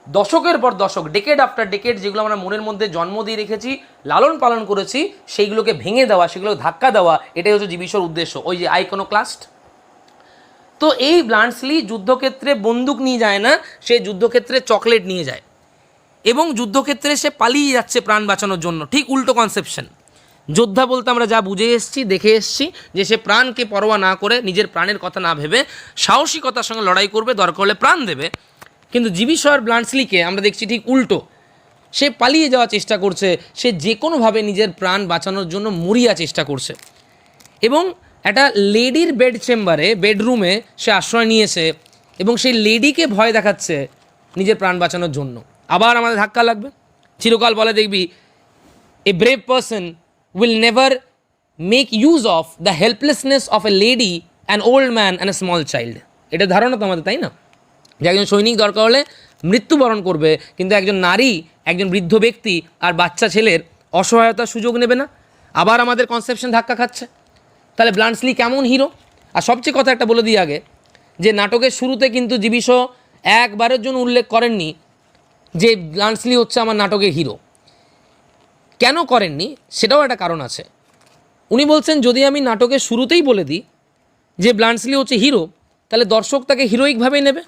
দশকের পর দশক, ডেকেড আফটার ডেকেড, যেগুলো আমরা মনের মধ্যে জন্ম দিয়ে রেখেছি, লালন পালন করেছি, সেইগুলোকে ভেঙে দেওয়া, সেগুলোকে ধাক্কা দেওয়া, এটাই হচ্ছে জিবিসর উদ্দেশ্য। ওই যে আইকনোক্লাস্ট। তো এই ব্লান্টসলি যুদ্ধক্ষেত্রে বন্দুক নিয়ে যায় না, সে যুদ্ধক্ষেত্রে চকলেট নিয়ে যায়, এবং যুদ্ধক্ষেত্রে সে পালিয়ে যাচ্ছে প্রাণ বাঁচানোর জন্য। ঠিক উল্টো কনসেপশন। যোদ্ধা বলতে আমরা যা বুঝে এসেছি, দেখে এসেছি, যে সে প্রাণকে পরোয়া না করে, নিজের প্রাণের কথা না ভেবে সাহসিকতার সঙ্গে লড়াই করবে, দরকার হলে প্রাণ দেবে। কিন্তু জিবি শর ব্লান্টসলিকে আমরা দেখছি ঠিক উল্টো। সে পালিয়ে যাওয়ার চেষ্টা করছে, সে যে কোনোভাবে নিজের প্রাণ বাঁচানোর জন্য মরিয়া চেষ্টা করছে, এবং একটা লেডির বেড চেম্বারে, বেডরুমে সে আশ্রয় নিয়েছে, এবং সেই লেডিকে ভয় দেখাচ্ছে নিজের প্রাণ বাঁচানোর জন্য। আবার আমাদের ধাক্কা লাগবে। চিরকাল বলে দেখবি, এ brave person will never make use of the helplessness of a lady, an old man and a small child. এটা ধারণা তো আমাদের, তাই না? যে একজন সৈনিক দরকার হলে মৃত্যুবরণ করবে, কিন্তু একজন নারী, একজন বৃদ্ধ ব্যক্তি আর বাচ্চা ছেলের অসহায়তার সুযোগ নেবে না। আবার আমাদের কনসেপশন ধাক্কা খাচ্ছে। তাহলে ব্লান্টসলি কেমন হিরো? আর সবচেয়ে কথা একটা বলে দিই আগে, যে নাটকের শুরুতে কিন্তু জিবি শ একবারের জন্য উল্লেখ করেননি যে ব্লান্টসলি হচ্ছে আমার নাটকের হিরো। কেন করেননি সেটাও একটা কারণ আছে। উনি বলছেন, যদি আমি নাটকের শুরুতেই বলে দিই যে ব্লান্টসলি হচ্ছে হিরো, তাহলে দর্শক তাকে হিরোইকভাবেই নেবে।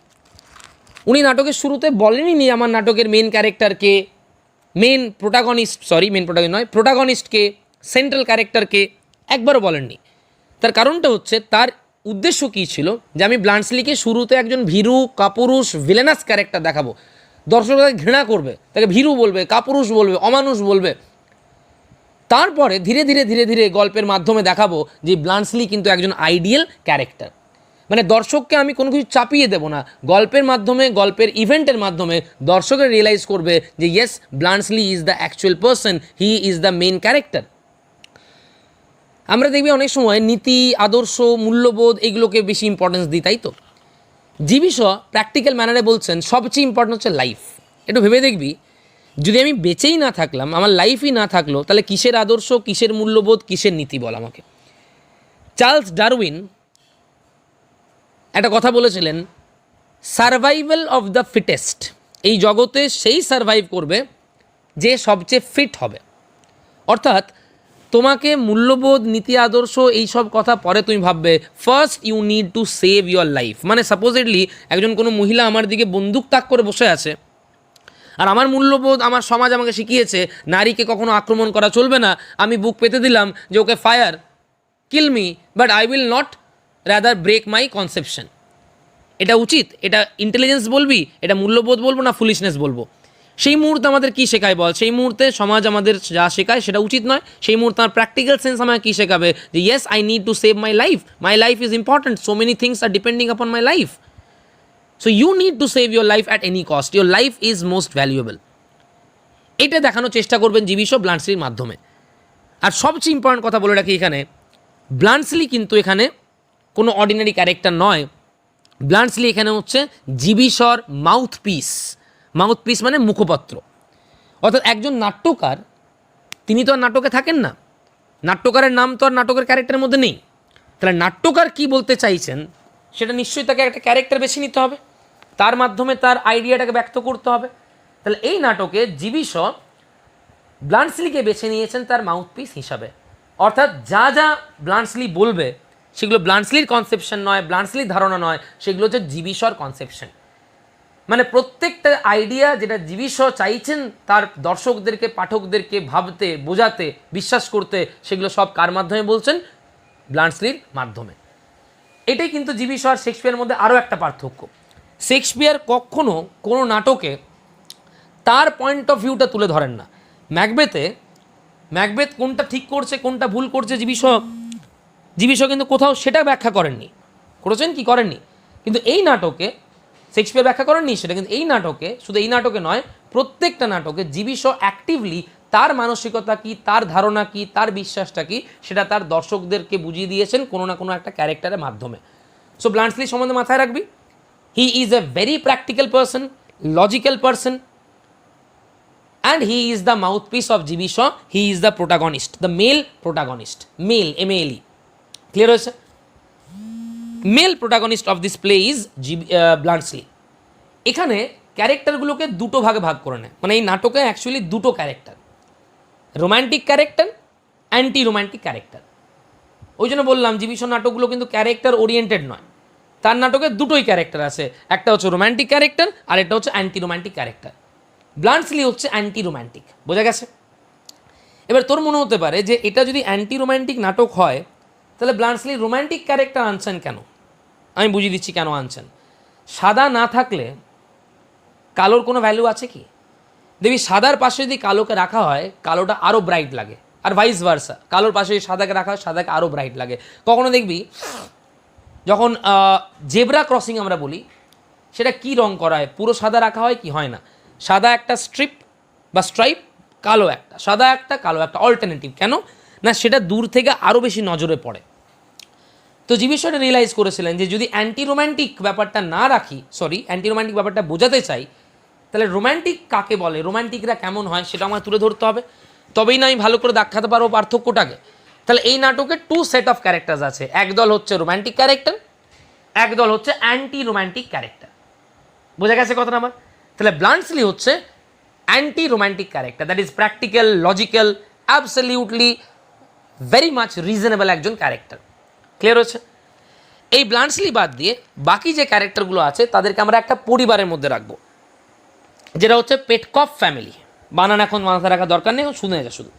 উনি নাটকের শুরুতে বলেনই আমার নাটকের মেন ক্যারেক্টারকে, প্রোটাগনিস্টকে, সেন্ট্রাল ক্যারেক্টারকে একবারও বলেননি। তার কারণটা হচ্ছে, তার উদ্দেশ্য কী ছিল, যে আমি ব্লান্টসলিকে শুরুতে একজন ভীরু, কাপুরুষ, ভিলেনাস ক্যারেক্টার দেখাবো, দর্শক তাকে ঘৃণা করবে, তাকে ভীরু বলবে, কাপুরুষ বলবে, অমানুষ বলবে। তারপরে ধীরে ধীরে ধীরে ধীরে গল্পের মাধ্যমে দেখাবো যে ব্লান্টসলি কিন্তু একজন আইডিয়াল ক্যারেক্টার। মানে দর্শককে আমি কোনো কিছু চাপিয়ে দেবো না, গল্পের মাধ্যমে, গল্পের ইভেন্টের মাধ্যমে দর্শকের রিয়েলাইজ করবে যে yes, Bluntschli is the actual person, he is the main character. আমরা দেখবি অনেক সময় নীতি, আদর্শ, মূল্যবোধ এগুলোকে বেশি ইম্পর্টেন্স দিই, তাই তো? জিবি শ প্র্যাকটিক্যাল ম্যানারে বলছেন সবচেয়ে ইম্পর্টেন্ট হচ্ছে লাইফ। একটু ভেবে দেখবি, যদি আমি বেঁচেই না থাকলাম, আমার লাইফই না থাকলো, তাহলে কিসের আদর্শ, কিসের মূল্যবোধ, কিসের নীতি বল আমাকে? চার্লস ডারউইন একটা কথা বলেছিলেন, সারভাইভাল অফ দ্য ফিটেস্ট। এই জগতে সেই সারভাইভ করবে যে সবচেয়ে ফিট হবে। অর্থাৎ তোমাকে মূল্যবোধ, নীতি, আদর্শ এইসব কথা পরে তুমি ভাববে, first you need to save your life. মানে সাপোজেডলি একজন কোনো মহিলা আমার দিকে বন্দুক তাক করে বসে আছে, আর আমার মূল্যবোধ, আমার সমাজ আমাকে শিখিয়েছে নারীকে কখনো আক্রমণ করা চলবে না। আমি বুক পেতে দিলাম যে okay fire, kill me, but I will not rather break my conception. এটা উচিত? এটা ইন্টেলিজেন্স বলবি? এটা মূল্যবোধ বলবো না ফুলিশনেস বলবো? সেই মুহূর্তে আমাদের কী শেখায় বল? সেই মুহূর্তে সমাজ আমাদের যা শেখায় সেটা উচিত নয়। সেই মুহূর্তে আমার প্র্যাকটিক্যাল সেন্স আমাকে কী শেখাবে? যে yes, I need to save my life is important, so many things are depending upon my life, so you need to save your life at any cost, your life is most valuable. এটা দেখানোর চেষ্টা করবেন জিবি শো ব্লান্সলির মাধ্যমে। আর সবচেয়ে ইম্পর্টেন্ট কথা বলে রাখি, এখানে ব্লান্সলি কিন্তু এখানে কোনো অর্ডিনারি ক্যারেক্টার নয়। ব্লান্সলি এখানে হচ্ছে জিবি শোর মাউথপিস। মাউথপিস মানে মুখপত্র। অর্থাৎ একজন নাট্যকার, তিনি তো আর নাটকে থাকেন না, নাট্যকারের নাম তো আর নাটকের ক্যারেক্টারের মধ্যে নেই। তাহলে নাট্যকার কি বলতে চাইছেন সেটা নিশ্চয়ই তাকে একটা ক্যারেক্টার বেছে নিতে হবে, তার মাধ্যমে তার আইডিয়াটাকে ব্যক্ত করতে হবে। তাহলে এই নাটকে জিবি শো ব্লান্সলিকে বেছে নিয়েছেন তার মাউথপিস হিসাবে। অর্থাৎ যা যা ব্লান্সলি বলবে সেগুলো ব্লান্সলির কনসেপশন নয়, ব্লান্সলির ধারণা নয়, সেগুলো হচ্ছে জিবি শোর কনসেপশন। মানে প্রত্যেকটা আইডিয়া যেটা জিবি শো চাইছেন তার দর্শকদেরকে, পাঠকদেরকে ভাবতে, বোঝাতে, বিশ্বাস করতে, সেগুলো সব কার মাধ্যমে বলছেন? ব্লান্সলির মাধ্যমে। এটাই কিন্তু জিবি শো আর শেক্সপিয়ারের মধ্যে আরও একটা পার্থক্য। শেক্সপিয়ার কখনো কোনো নাটকে তার পয়েন্ট অফ ভিউটা তুলে ধরেন না। ম্যাকবেথ কোনটা ঠিক করছে, কোনটা ভুল করছে, জিবি শো কিন্তু কোথাও সেটা ব্যাখ্যা করেননি। করেছেন কি? করেননি। কিন্তু এই নাটকে শেক্সপিয়ার ব্যাখ্যা করেননি সেটা, কিন্তু এই নাটকে, শুধু এই নাটকে নয়, প্রত্যেকটা নাটকে জিবি শো অ্যাক্টিভলি তার মানসিকতা কি, তার ধারণা কি, তার বিশ্বাসটা কি, সেটা তার দর্শকদেরকে বুঝিয়ে দিয়েছেন কোনো না কোনো একটা ক্যারেক্টারের মাধ্যমে। সো ব্লান্সলি সম্বন্ধে মাথায় রাখবি, he is a very practical person, logical person, and he is the mouthpiece of GB Shaw. He is the protagonist, the male protagonist, male, M-A-L-E, clear হয়েছে? Male protagonist of this play is Bluntschli. এখানে ক্যারেক্টারগুলোকে দুটো ভাগে ভাগ করে নেয়, মানে এই নাটকে অ্যাকচুয়ালি দুটো character, romantic character, anti romantic character. ওই জন্য বললাম জিবি শো নাটকগুলো কিন্তু ক্যারেক্টার ওরিয়েন্টেড নয়, তার নাটকে দুটোই ক্যারেক্টার আছে, একটা হচ্ছে রোম্যান্টিক ক্যারেক্টার আর একটা হচ্ছে অ্যান্টি রোম্যান্টিক ক্যারেক্টার। ব্লান্সলি হচ্ছে অ্যান্টি রোম্যান্টিক, বোঝা গেছে? এবার তোর মনে হতে পারে যে এটা যদি অ্যান্টি রোম্যান্টিক নাটক হয় তাহলে ব্লান্সলি রোম্যান্টিক ক্যারেক্টার আনছেন কেন? আমি বুঝিয়ে দিচ্ছি কেন আনছেন। সাদা না থাকলে কালোর কোনো ভ্যালু আছে কি? দেখবি সাদার পাশে যদি কালোকে রাখা হয় কালোটা আরও ব্রাইট লাগে, আর ভাইস ভার্সা, কালোর পাশে যদি সাদাকে রাখা হয় সাদাকে আরও ব্রাইট লাগে। কখনো দেখবি যখন জেব্রা ক্রসিং আমরা বলি, সেটা কি রং করা হয়? পুরো সাদা রাখা হয় কি হয় না? সাদা একটা স্ট্রিপ বা স্ট্রাইপ, কালো একটা, সাদা একটা, কালো একটা, অল্টারনেটিভ। কেন না? সেটা দূর থেকে আরও বেশি নজরে পড়ে। তো জিবি শো রিয়েলাইজ করেছিলেন যে যদি অ্যান্টি রোম্যান্টিক ব্যাপারটা না রাখি, অ্যান্টি রোম্যান্টিক ব্যাপারটা বোঝাতে চাই, তাহলে রোম্যান্টিক কাকে বলে, রোম্যান্টিকরা কেমন হয় সেটা আমার তুলে ধরতে হবে, তবেই না আমি ভালো করে দেখাতে পারবো পার্থক্যটাকে। তাহলে এই নাটকে টু সেট অফ ক্যারেক্টার্স আছে, একদল হচ্ছে রোম্যান্টিক ক্যারেক্টার, একদল হচ্ছে অ্যান্টি রোম্যান্টিক ক্যারেক্টার। বোঝা গেছে কথাটা আমার? তাহলে ব্লান্সলি হচ্ছে anti romantic character, that is practical, logical, absolutely very much reasonable একজন ক্যারেক্টার। ক্লিয়ার হচ্ছে? এই ব্লান্সলি বাদ দিয়ে বাকি যে ক্যারেক্টারগুলো আছে তাদেরকে আমরা একটা পরিবারের মধ্যে রাখবো, যেটা হচ্ছে পেটকফ ফ্যামিলি। বানান এখন মাথায় রাখার দরকার নেই, শুনে যা শুধু।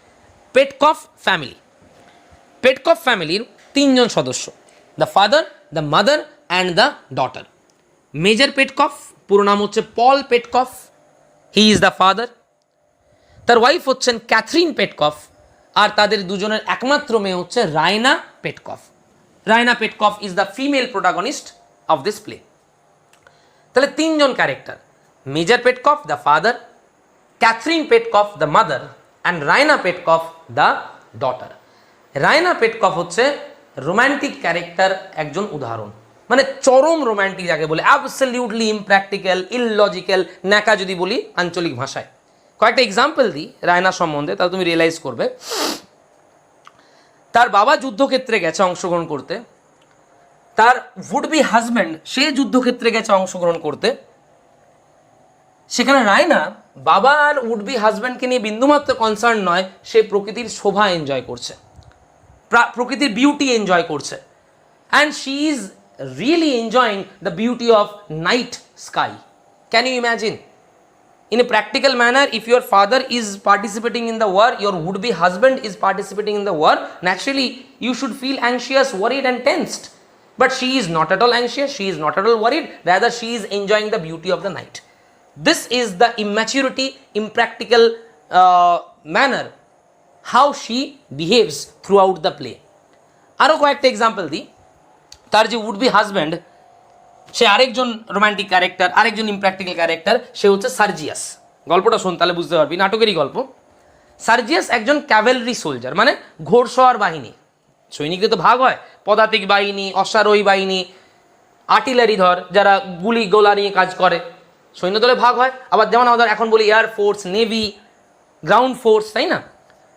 পেটকফ ফ্যামিলি, পেটকফ ফ্যামিলির তিনজন সদস্য, the father, the mother and the daughter. Major Petkoff, পুরো নাম হচ্ছে Paul Petkoff, he is the father. তার ওয়াইফ হচ্ছেন ক্যাথরিন পেটকফ, আর তাদের দুজনের একমাত্র মেয়ে হচ্ছে Raina Petkoff. Raina Petkoff is the female protagonist of this play. তাহলে তিনজন character, Major Petkoff the father, Catherine Petkoff the mother and Raina Petkoff the daughter. Raina Petkoff হচ্ছে রোম্যান্টিক ক্যারেক্টার একজন উদাহরণ, মানে চরম রোম্যান্টিক যাকে বলে, অ্যাবসলিউটলি ইমপ্র্যাকটিক্যাল, ইললজিক্যাল, ন্যাকা যদি বলি আঞ্চলিক ভাষায়। কয়েকটা এক্সাম্পল দিই রায়না সম্বন্ধে, তাহলে তুমি রিয়েলাইজ করবে। তার বাবা যুদ্ধক্ষেত্রে গেছে অংশগ্রহণ করতে, তার উড বি হাজব্যান্ড সে যুদ্ধক্ষেত্রে গেছে অংশগ্রহণ করতে, সেখানে রায়না বাবা আর উড বি হাজব্যান্ডকে নিয়ে বিন্দুমাত্র কনসার্ন নয়, সে প্রকৃতির শোভা এনজয় করছে, প্রকৃতির বিউটি এনজয় করছে, and she is really enjoying the beauty of night sky. Can you imagine? In a practical manner, if your father is participating in the war, your would-be husband is participating in the war, naturally you should feel anxious, worried and tensed. But she is not at all anxious, she is not at all worried, rather she is enjoying the beauty of the night. This is the immaturity, impractical manner how she behaves throughout the play. আরও কয়েকটা এক্সাম্পল দিই। তার যে would-be husband, সে আরেকজন রোম্যান্টিক ক্যারেক্টার, আরেকজন ইমপ্র্যাকটিক্যাল ক্যারেক্টার, সে হচ্ছে সার্জিয়াস। গল্পটা শোন, তাহলে বুঝতে পারবি, নাটকেরই গল্প। সার্জিয়াস একজন ক্যাভেলরি সোলজার, মানে ঘোড়সওয়ার বাহিনী। সৈনিকদের তো ভাগ হয়, পদাতিক বাহিনী, অশ্বারোহী বাহিনী, আর্টিলারি, ধর যারা গুলি গোলা নিয়ে কাজ করে, সৈন্যদলে ভাগ হয়। আবার যেমন আমাদের এখন বলি air force, navy, ground force, তাই না?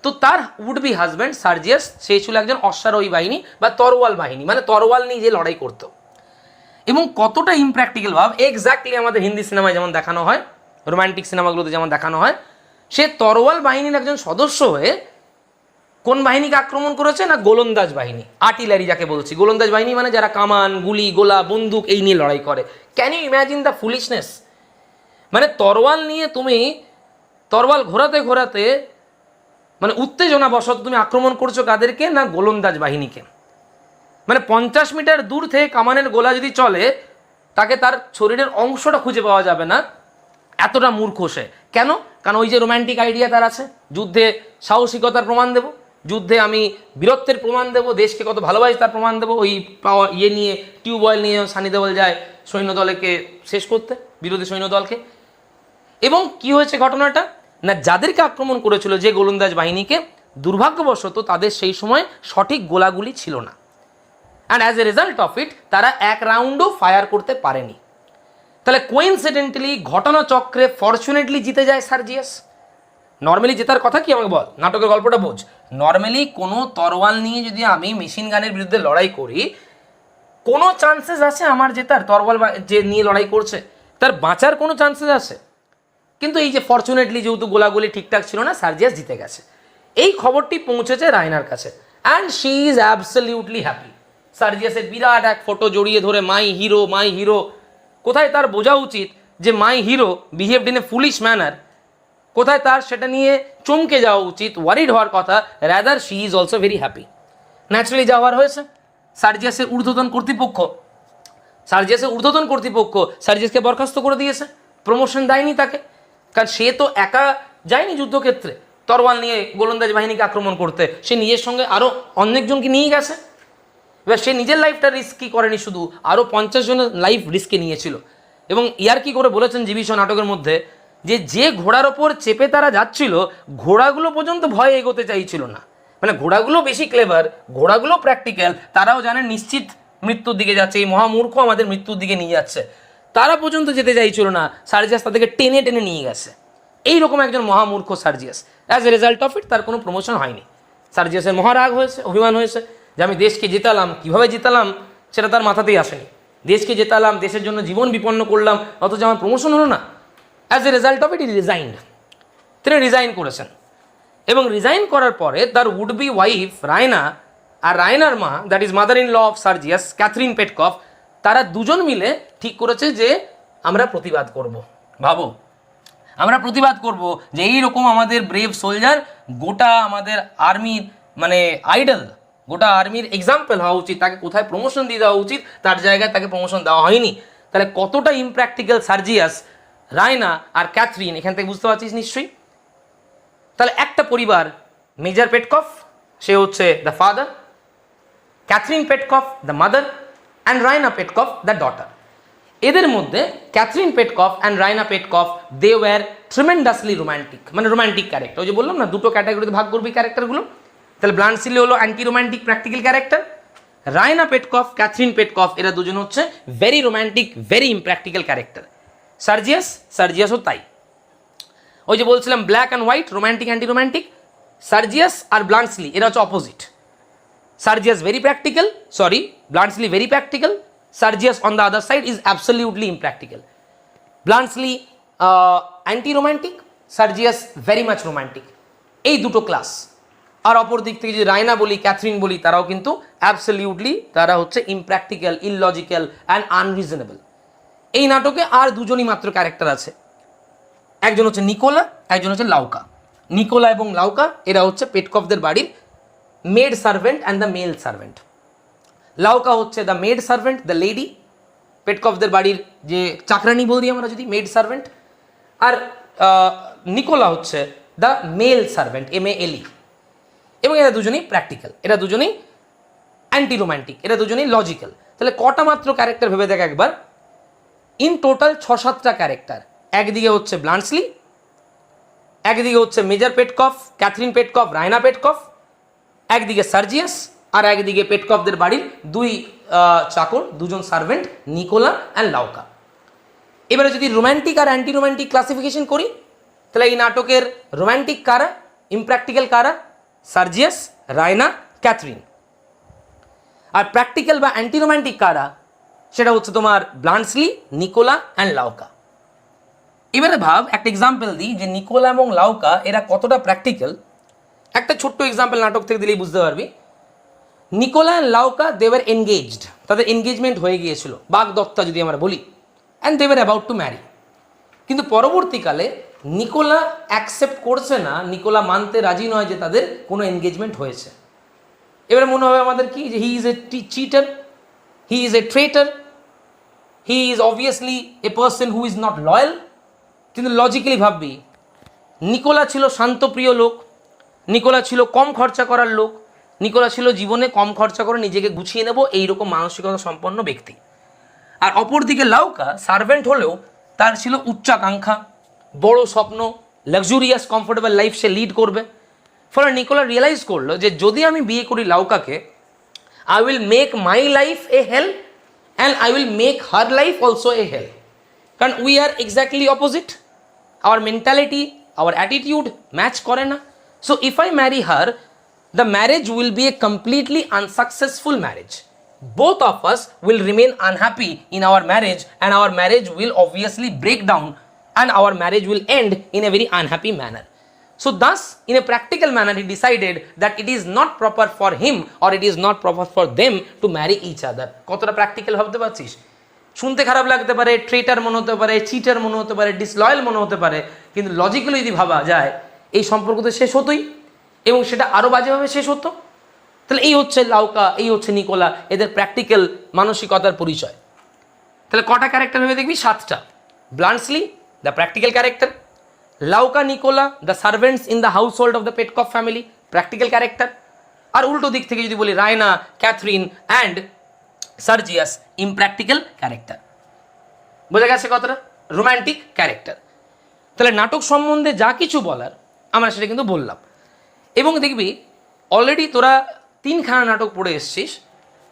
তো তার উড বি হাজব্যান্ড সার্জিয়াস, সে ছিল একজন অশ্বারোহী বাহিনী বা তরোয়াল বাহিনী, মানে তরোয়াল নিয়ে যে লড়াই করতো। এবং কতটা ইমপ্র্যাকটিক্যাল ভাব, এক্স্যাক্টলি আমাদের হিন্দি সিনেমায় যেমন দেখানো হয়, রোম্যান্টিক সিনেমাগুলোতে যেমন দেখানো হয়, সে তরোয়াল বাহিনীর একজন সদস্য হয়ে কোন বাহিনীকে আক্রমণ করেছে না, গোলন্দাজ বাহিনী, আর্টিলারি যাকে বলছি। গোলন্দাজ বাহিনী মানে যারা কামান, গুলি, গোলা, বন্দুক এই নিয়ে লড়াই করে। Can you imagine the foolishness? মানে তরোয়াল নিয়ে তুমি, তরোয়াল ঘোরাতে ঘোরাতে মানে উত্তেজনা বশত তুমি আক্রমণ করছো কাদেরকে না, গোলন্দাজ বাহিনীকে। মানে 50 মিটার দূর থেকে কামানের গোলা যদি চলে, তাকে তার শরীরের অংশটা খুঁজে পাওয়া যাবে না, এতটা মূর্খ সে। কেন? কারণ ওই যে রোম্যান্টিক আইডিয়া তার আছে, যুদ্ধে সাহসিকতার প্রমাণ দেব, যুদ্ধে আমি বীরত্বের প্রমাণ দেব, দেশকে কত ভালোবাসি তার প্রমাণ দেব। ওই পাওয়ার ইয়ে নিয়ে, টিউবওয়েল নিয়ে সানি দেওয়াল যায় সৈন্যদলকে শেষ করতে, বিরোধী সৈন্যদলকে। এবং কি হয়েছে ঘটনাটা না, যাদেরকে আক্রমণ করেছিল যে গোলন্দাজ বাহিনীকে, দুর্ভাগ্যবশত তাদের সেই সময় সঠিক গোলাগুলি ছিল না, and as a result of ইট তারা এক রাউন্ডও ফায়ার করতে পারেনি। তাহলে কোইন্সিডেন্টালি, ঘটনাচক্রে, ফরচুনেটলি জিতে যায় সার্জিয়াস। নর্মালি জেতার কথা কি আমাকে বল, নাটকের গল্পটা বোঝ। নর্মালি কোনো তরোয়াল নিয়ে যদি আমি মেশিন গানের বিরুদ্ধে লড়াই করি, কোনো চান্সেস আছে আমার জেতার? তরোয়াল যে নিয়ে লড়াই করছে তার বাঁচার কোনো চান্সেস আছে? কিন্তু এই যে ফরচুনেটলি যেহেতু গোলাগুলি ঠিকঠাক ছিল না, সার্জিয়াস জিতে গেছে। এই খবরটি পৌঁছেছে রায়নার কাছে, and she is absolutely happy. সার্জিয়াসের বিরাট এক ফটো জড়িয়ে ধরে, মাই হিরো, মাই হিরো। কোথায় তার বোঝা উচিত যে my hero behaved in a foolish manner, কোথায় তার সেটা নিয়ে চমকে যাওয়া উচিত, ওয়ারিড হওয়ার কথা। Rather she is also very happy. Naturally যাওয়ার হয়েছে। সার্জিয়াসের ঊর্ধ্বতন কর্তৃপক্ষ সার্জিয়াসকে বরখাস্ত করে দিয়েছে, প্রমোশন দেয়নি তাকে। কারণ সে তো একা যায়নি যুদ্ধক্ষেত্রে তরোয়াল নিয়ে গোলন্দাজ বাহিনীকে আক্রমণ করতে, সে নিজের সঙ্গে আরও অনেকজনকে নিয়ে গেছে। এবার সে নিজের লাইফটা রিস্কি করেনি, শুধু আরও 50 জনের লাইফ রিস্কে নিয়েছিল। এবং ইয়ার কি করে বলেছেন জীবিষ নাটকের মধ্যে, যে ঘোড়ার ওপর চেপে তারা যাচ্ছিল, ঘোড়াগুলো পর্যন্ত ভয়ে এগোতে চাইছিল না। মানে ঘোড়াগুলো বেশি ক্লেভার, ঘোড়াগুলো প্র্যাকটিক্যাল, তারাও জানেন নিশ্চিত মৃত্যুর দিকে যাচ্ছে, এই মহামূর্খ আমাদের মৃত্যুর দিকে নিয়ে যাচ্ছে, তারা পর্যন্ত যেতে চাইছিল না। সার্জিয়াস তাদেরকে টেনে টেনে নিয়ে গেছে। এইরকম একজন মহামূর্খ Sergius. As a result of it তার কোনো প্রমোশন হয়নি। সার্জিয়াসের মহারাগ হয়েছে, অভিমান হয়েছে যে আমি দেশকে জেতালাম, কীভাবে জেতালাম সেটা তার মাথাতেই আসেনি। দেশকে জেতালাম, দেশের জন্য জীবন বিপন্ন করলাম, অথচ আমার প্রমোশন হলো না। As a result of it he resigned. তিনি রিজাইন করেছেন, এবং রিজাইন করার পরে তার উড বি ওয়াইফ রায়না আর রায়নার মা, that is mother in law of Sergius, Catherine Petkoff, তারা দুজন মিলে ঠিক করেছে যে আমরা প্রতিবাদ করব। ভাবো, আমরা প্রতিবাদ করব যে এইরকম আমাদের ব্রেভ সোলজার গোটা আমাদের আর্মির মানে আইডল, গোটা আর্মির এক্সাম্পল হওয়া উচিত, তাকে কোথায় প্রমোশন দিয়ে দেওয়া উচিত, তার জায়গায় তাকে প্রমোশন দেওয়া হয়নি। তাহলে কতটা ইমপ্র্যাকটিক্যাল সার্জিয়াস, রায়না আর ক্যাথরিন, এখান থেকে বুঝতে পারছিস নিশ্চয়ই। তাহলে একটা পরিবার, মেজর পেটকফ সে হচ্ছে the father, Catherine Petkoff the mother, and Raina Petkoff the daughter. এদের মধ্যে Catherine Petkoff and Raina Petkoff, they were tremendously romantic, মানে রোম্যান্টিক ক্যারেক্টার। ওই যে বললাম না, দুটো ক্যাটাগরিতে ভাগ করবি ক্যারেক্টারগুলো। তাহলে ব্লান্সিলি হলো anti romantic practical character, Raina Petkoff, Catherine Petkoff এরা দুজন হচ্ছে very romantic, very impractical character. সার্জিয়াসও তাই। ওই যে বলছিলাম black and white, romantic anti romantic, Sergius আর ব্লান্সলি এরা হচ্ছে opposite. Sergius very practical, sorry Bluntschli very practical, Sergius on the other side is absolutely impractical. Bluntschli anti romantic, Sergius very much romantic. এই দুটো ক্লাস। আর অপর দিক থেকে যদি রায়না বলি, ক্যাথরিন বলি, তারাও কিন্তু অ্যাবসলিউটলি তারা হচ্ছে ইমপ্র্যাকটিক্যাল, ইললজিক্যাল অ্যান্ড আনরিজনেবল। এই নাটকে আর দুজনই মাত্র ক্যারেক্টার আছে, একজন হচ্ছে নিকোলা, একজন হচ্ছে লাউকা। নিকোলা এবং লাউকা এরা হচ্ছে পেটকফদের বাড়ির maid servant and the male servant. Louka হচ্ছে the maid servant, the lady, পেটকফদের বাড়ির যে চাকরানি বলি আমরা যদি, মেড সার্ভেন্ট। আর নিকোলা হচ্ছে দ্য মেল সার্ভেন্ট, MALE। এবং এরা দুজনেই প্র্যাকটিক্যাল, এরা দুজনেই অ্যান্টি রোম্যান্টিক, এরা দুজনেই লজিক্যাল। তাহলে কটা মাত্র ক্যারেক্টার ভেবে দেখ একবার। ইন টোটাল 6-7টা ক্যারেক্টার। একদিকে হচ্ছে ব্লান্সলি, একদিকে হচ্ছে Major Petkoff, Catherine Petkoff, Raina Petkoff, একদিকে সার্জিয়াস, আর একদিকে পেটকফদের বাড়ির দুই চাকর, দুজন সার্ভেন্ট, নিকোলা অ্যান্ড লাউকা। এবারে যদি রোম্যান্টিক আর অ্যান্টি রোম্যান্টিক ক্লাসিফিকেশন করি, তাহলে এই নাটকের রোম্যান্টিক কারা, ইমপ্র্যাকটিক্যাল কারা? সার্জিয়াস, রায়না, ক্যাথরিন। আর প্র্যাকটিক্যাল বা অ্যান্টি রোম্যান্টিক কারা? সেটা হচ্ছে তোমার ব্লান্টসলি, নিকোলা অ্যান্ড লাউকা। এবারে ভাব, একটা এক্সাম্পল দিই যে নিকোলা এবং লাউকা এরা কতটা প্র্যাকটিক্যাল। একটা ছোট্ট এক্সাম্পল নাটক থেকে দিলেই বুঝতে পারবি। নিকোলা অ্যান্ড লাউকা দেওয়ার এনগেজড, তাদের এনগেজমেন্ট হয়ে গিয়েছিল, বাগদত্তা যদি আমরা বলি, অ্যান্ড দেওয়ার অ্যাবাউট টু ম্যারি। কিন্তু পরবর্তীকালে নিকোলা অ্যাকসেপ্ট করছে না, নিকোলা মানতে রাজি নয় যে তাদের কোনো এনগেজমেন্ট হয়েছে। এবারে মনে হবে আমাদের কি, যে he is a cheater, he is a ট্রেটার, he is obviously A person who is not loyal. কিন্তু লজিক্যালি ভাববি, নিকোলা ছিল শান্তপ্রিয় লোক, নিকোলা ছিল কম খরচা করার লোক, নিকোলা ছিল জীবনে কম খরচা করে নিজেকে গুছিয়ে নেব এইরকম মানসিকতা সম্পন্ন ব্যক্তি। আর অপরদিকে লাউকা সার্ভেন্ট হলেও তার ছিল উচ্চাকাঙ্ক্ষা, বড় স্বপ্ন, লাক্সুরিয়াস কমফোর্টেবল লাইফ সে লিড করবে। ফলে নিকোলা রিয়েলাইজ করলো যে যদি আমি বিয়ে করি লাউকাকে, I will make my life a hell and I will make her life also a hell. কারণ we are exactly opposite, our mentality, our attitude match করে না। So if I marry her, the marriage will be a completely unsuccessful marriage. Both of us will remain unhappy in our marriage, and our marriage will obviously break down, and our marriage will end in a very unhappy manner. So thus, in a practical manner, he decided that it is not proper for him or it is not proper for them to marry each other. কতটা প্র্যাকটিক্যাল ভাবতে পারছিস? শুনতে খারাপ লাগতে পারে, ট্রেটার মনে হতে পারে, চিটার মনে হতে পারে, ডিসলয়াল মনে হতে পারে, কিন্তু লজিক্যালি যদি ভাবা যায় এই সম্পর্ক তো শেষ হতোই, এবং সেটা আরও বাজেভাবে শেষ হতো। তাহলে এই হচ্ছে লাউকা, এই হচ্ছে নিকোলা, এদের প্র্যাকটিক্যাল মানসিকতার পরিচয়। তাহলে কটা ক্যারেক্টার ভেবে দেখবি? 7টা। Bluntschli the practical character, Louka Nicola the servants in the household of the Petkoff family, practical character. আর উল্টো দিক থেকে যদি বলি, Raina, Catherine and Sergius, impractical character. বোঝা গেছে কতটা? Romantic character. তাহলে নাটক সম্বন্ধে যা কিছু বলার আমরা সেটা কিন্তু বললাম। এবং দেখবি অলরেডি তোরা 3খানা নাটক পড়ে এসছিস,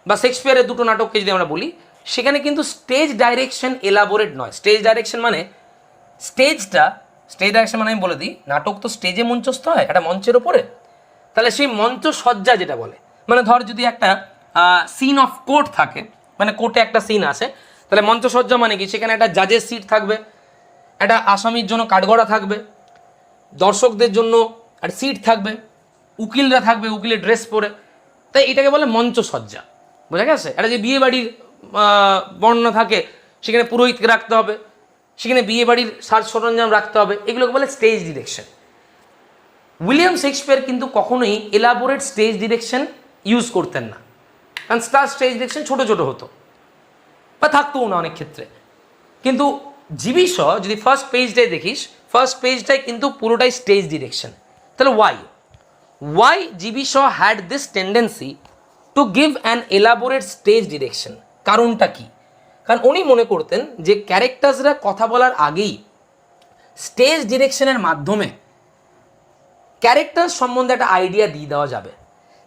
বা শেক্সপিয়ারের 2টো নাটককে যদি আমরা বলি, সেখানে কিন্তু স্টেজ ডাইরেকশন এলাবোরেট নয়। স্টেজ ডাইরেকশন মানে স্টেজ ডাইরেকশন মানে আমি বলে দিই, নাটক তো স্টেজে মঞ্চস্থ হয়, একটা মঞ্চের ওপরে। তাহলে সেই মঞ্চ সজ্জা যেটা বলে, মানে ধর যদি একটা সিন অফ কোর্ট থাকে, মানে কোর্টে একটা সিন আছে, তাহলে মঞ্চসজ্জা মানে কি? সেখানে একটা জাজের সিট থাকবে, একটা আসামির জন্য কাঠগড়া থাকবে, দর্শকদের জন্য আর সিট থাকবে, উকিলরা থাকবে উকিলের ড্রেস পরে। তাই এটাকে বলে মঞ্চসজ্জা। বোঝা গেছে? একটা যে বিয়ে বাড়ির বর্ণনা থাকে, সেখানে পুরোহিতকে রাখতে হবে, সেখানে বিয়ে বাড়ির সাজ সরঞ্জাম রাখতে হবে, এগুলোকে বলে স্টেজ ডিরেকশন। উইলিয়াম শেক্সপিয়ার কিন্তু কখনোই এলাবোরেট স্টেজ ডিরেকশন ইউজ করতেন না, কারণ তার স্টেজ ডিরেকশন ছোটো ছোটো হতো বা থাকতোও না অনেক ক্ষেত্রে। কিন্তু জিবি শ যদি ফার্স্ট পেজটাই দেখিস, ফার্স্ট পেজটাই কিন্তু পুরোটাই স্টেজ ডিরেকশন। তাহলে why GB Shaw had this tendency to give an elaborate stage direction? কারণটা কি? কারণ উনি মনে করতেন যে ক্যারেক্টার্সরা কথা বলার আগেই স্টেজ ডিরেকশনের মাধ্যমে ক্যারেক্টার সম্বন্ধে একটা আইডিয়া দিয়ে দেওয়া যাবে।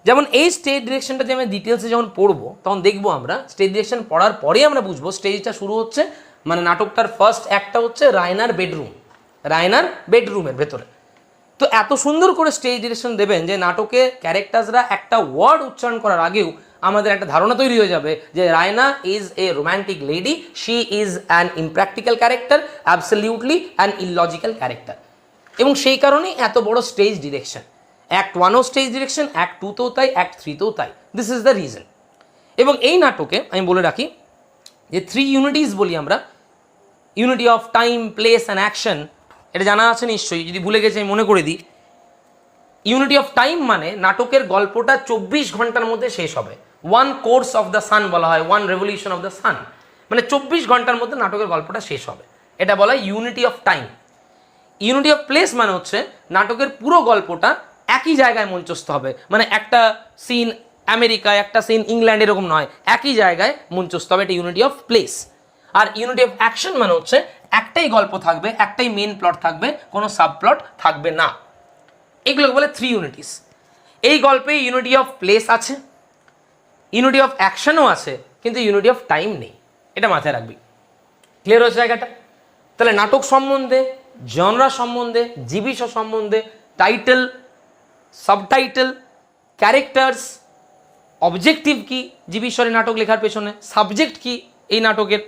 যেমন এই স্টেজ ডিরেকশনটা যে আমি ডিটেলসে যখন পড়বো, তখন দেখবো আমরা স্টেজ ডিরেকশন পড়ার পরেই আমরা বুঝবো স্টেজটা শুরু হচ্ছে, মানে নাটকটার ফার্স্ট অ্যাক্টটা হচ্ছে রায়নার বেডরুমের ভেতরে। তো এত সুন্দর করে স্টেজ ডিরেকশন দেবেন যে নাটকে ক্যারেক্টার্সরা একটা ওয়ার্ড উচ্চারণ করার আগেও আমাদের একটা ধারণা তৈরি হয়ে যাবে যে Raina is a romantic lady, she is an impractical character, absolutely an illogical character. এবং সেই কারণেই এত বড় স্টেজ ডিরেকশন। অ্যাক্ট 1ও স্টেজ ডিরেকশন, অ্যাক্ট 2তেও তাই, অ্যাক্ট 3তেও তাই। This is the reason. এবং এই নাটকে আমি বলে রাখি যে 3 ইউনিটিস বলি আমরা, unity of time, place and action. এটা জানা আছে নিশ্চয়ই, যদি ভুলে গেছে আমি মনে করে দিই। ইউনিটি অফ টাইম মানে নাটকের গল্পটা 24 ঘন্টার মধ্যে শেষ হবে। 1 কোর্স অফ দ্য সান বলা হয়, 1 রেভলিউশন অফ দ্য সান, মানে 24 ঘন্টার মধ্যে নাটকের গল্পটা শেষ হবে, এটা বলা হয় unity of time. Unity of place মানে হচ্ছে নাটকের পুরো গল্পটা একই জায়গায় মঞ্চস্থ হবে, মানে একটা সিন আমেরিকায়, একটা সিন ইংল্যান্ড, এরকম নয়, একই জায়গায় মঞ্চস্থ হবে, এটা ইউনিটি অফ প্লেস। আর ইউনিটি অফ অ্যাকশন মানে হচ্ছে একটাই গল্প থাকবে, একটাই মেন প্লট থাকবে, কোনো সাব প্লট থাকবে না। এগুলোকে বলে 3 ইউনিটিস। এই গল্পে ইউনিটি অফ প্লেস আছে, ইউনিটি অফ অ্যাকশনও আছে, কিন্তু ইউনিটি অফ টাইম নেই। এটা মাথায় রাখবি। ক্লিয়ার হচ্ছে জায়গাটা? তাহলে নাটক সম্বন্ধে, জনরা সম্বন্ধে, জীবিষ সম্বন্ধে, টাইটেল, সাবটাইটেল, ক্যারেক্টার্স, অবজেক্টিভ কি জীবিশ্বরে নাটক লেখার পেছনে, সাবজেক্ট কি এই নাটকের,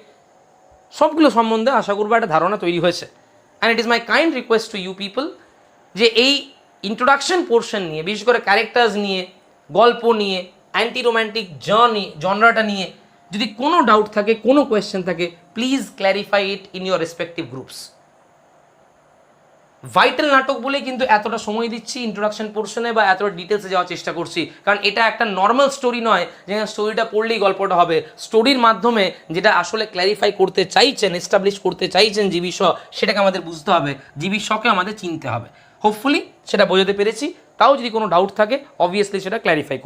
সবগুলো সম্বন্ধে আশা করবো একটা ধারণা তৈরি হয়েছে। And it is my kind request to you people যে এই ইন্ট্রোডাকশন পোর্শন নিয়ে, বিশেষ করে ক্যারেক্টার্স নিয়ে, গল্প নিয়ে, অ্যান্টি রোম্যান্টিক জনরাটা নিয়ে যদি কোনো ডাউট থাকে, কোনো কোয়েশ্চেন থাকে, please clarify it in your respective groups. Vital নাটক বলে কিন্তু এতটা সময় দিচ্ছি ইন্ট্রোডাকশন পোর্শনে বা এতটা ডিটেলসে যাওয়ার চেষ্টা করছি, কারণ এটা একটা নর্মাল স্টোরি নয় যে স্টোরিটা পড়লেই গল্পটা হবে। স্টোরির মাধ্যমে যেটা আসলে ক্ল্যারিফাই করতে চাইছেন, এস্টাবলিশ করতে চাইছেন জীবিষ, সেটাকে আমাদের বুঝতে হবে, জীবিষকে আমাদের চিনতে হবে। হোপফুলি সেটা বোঝাতে পেরেছি। তাও যদি কোনো ডাউট থাকে অবভিয়াসলি সেটা ক্ল্যারিফাই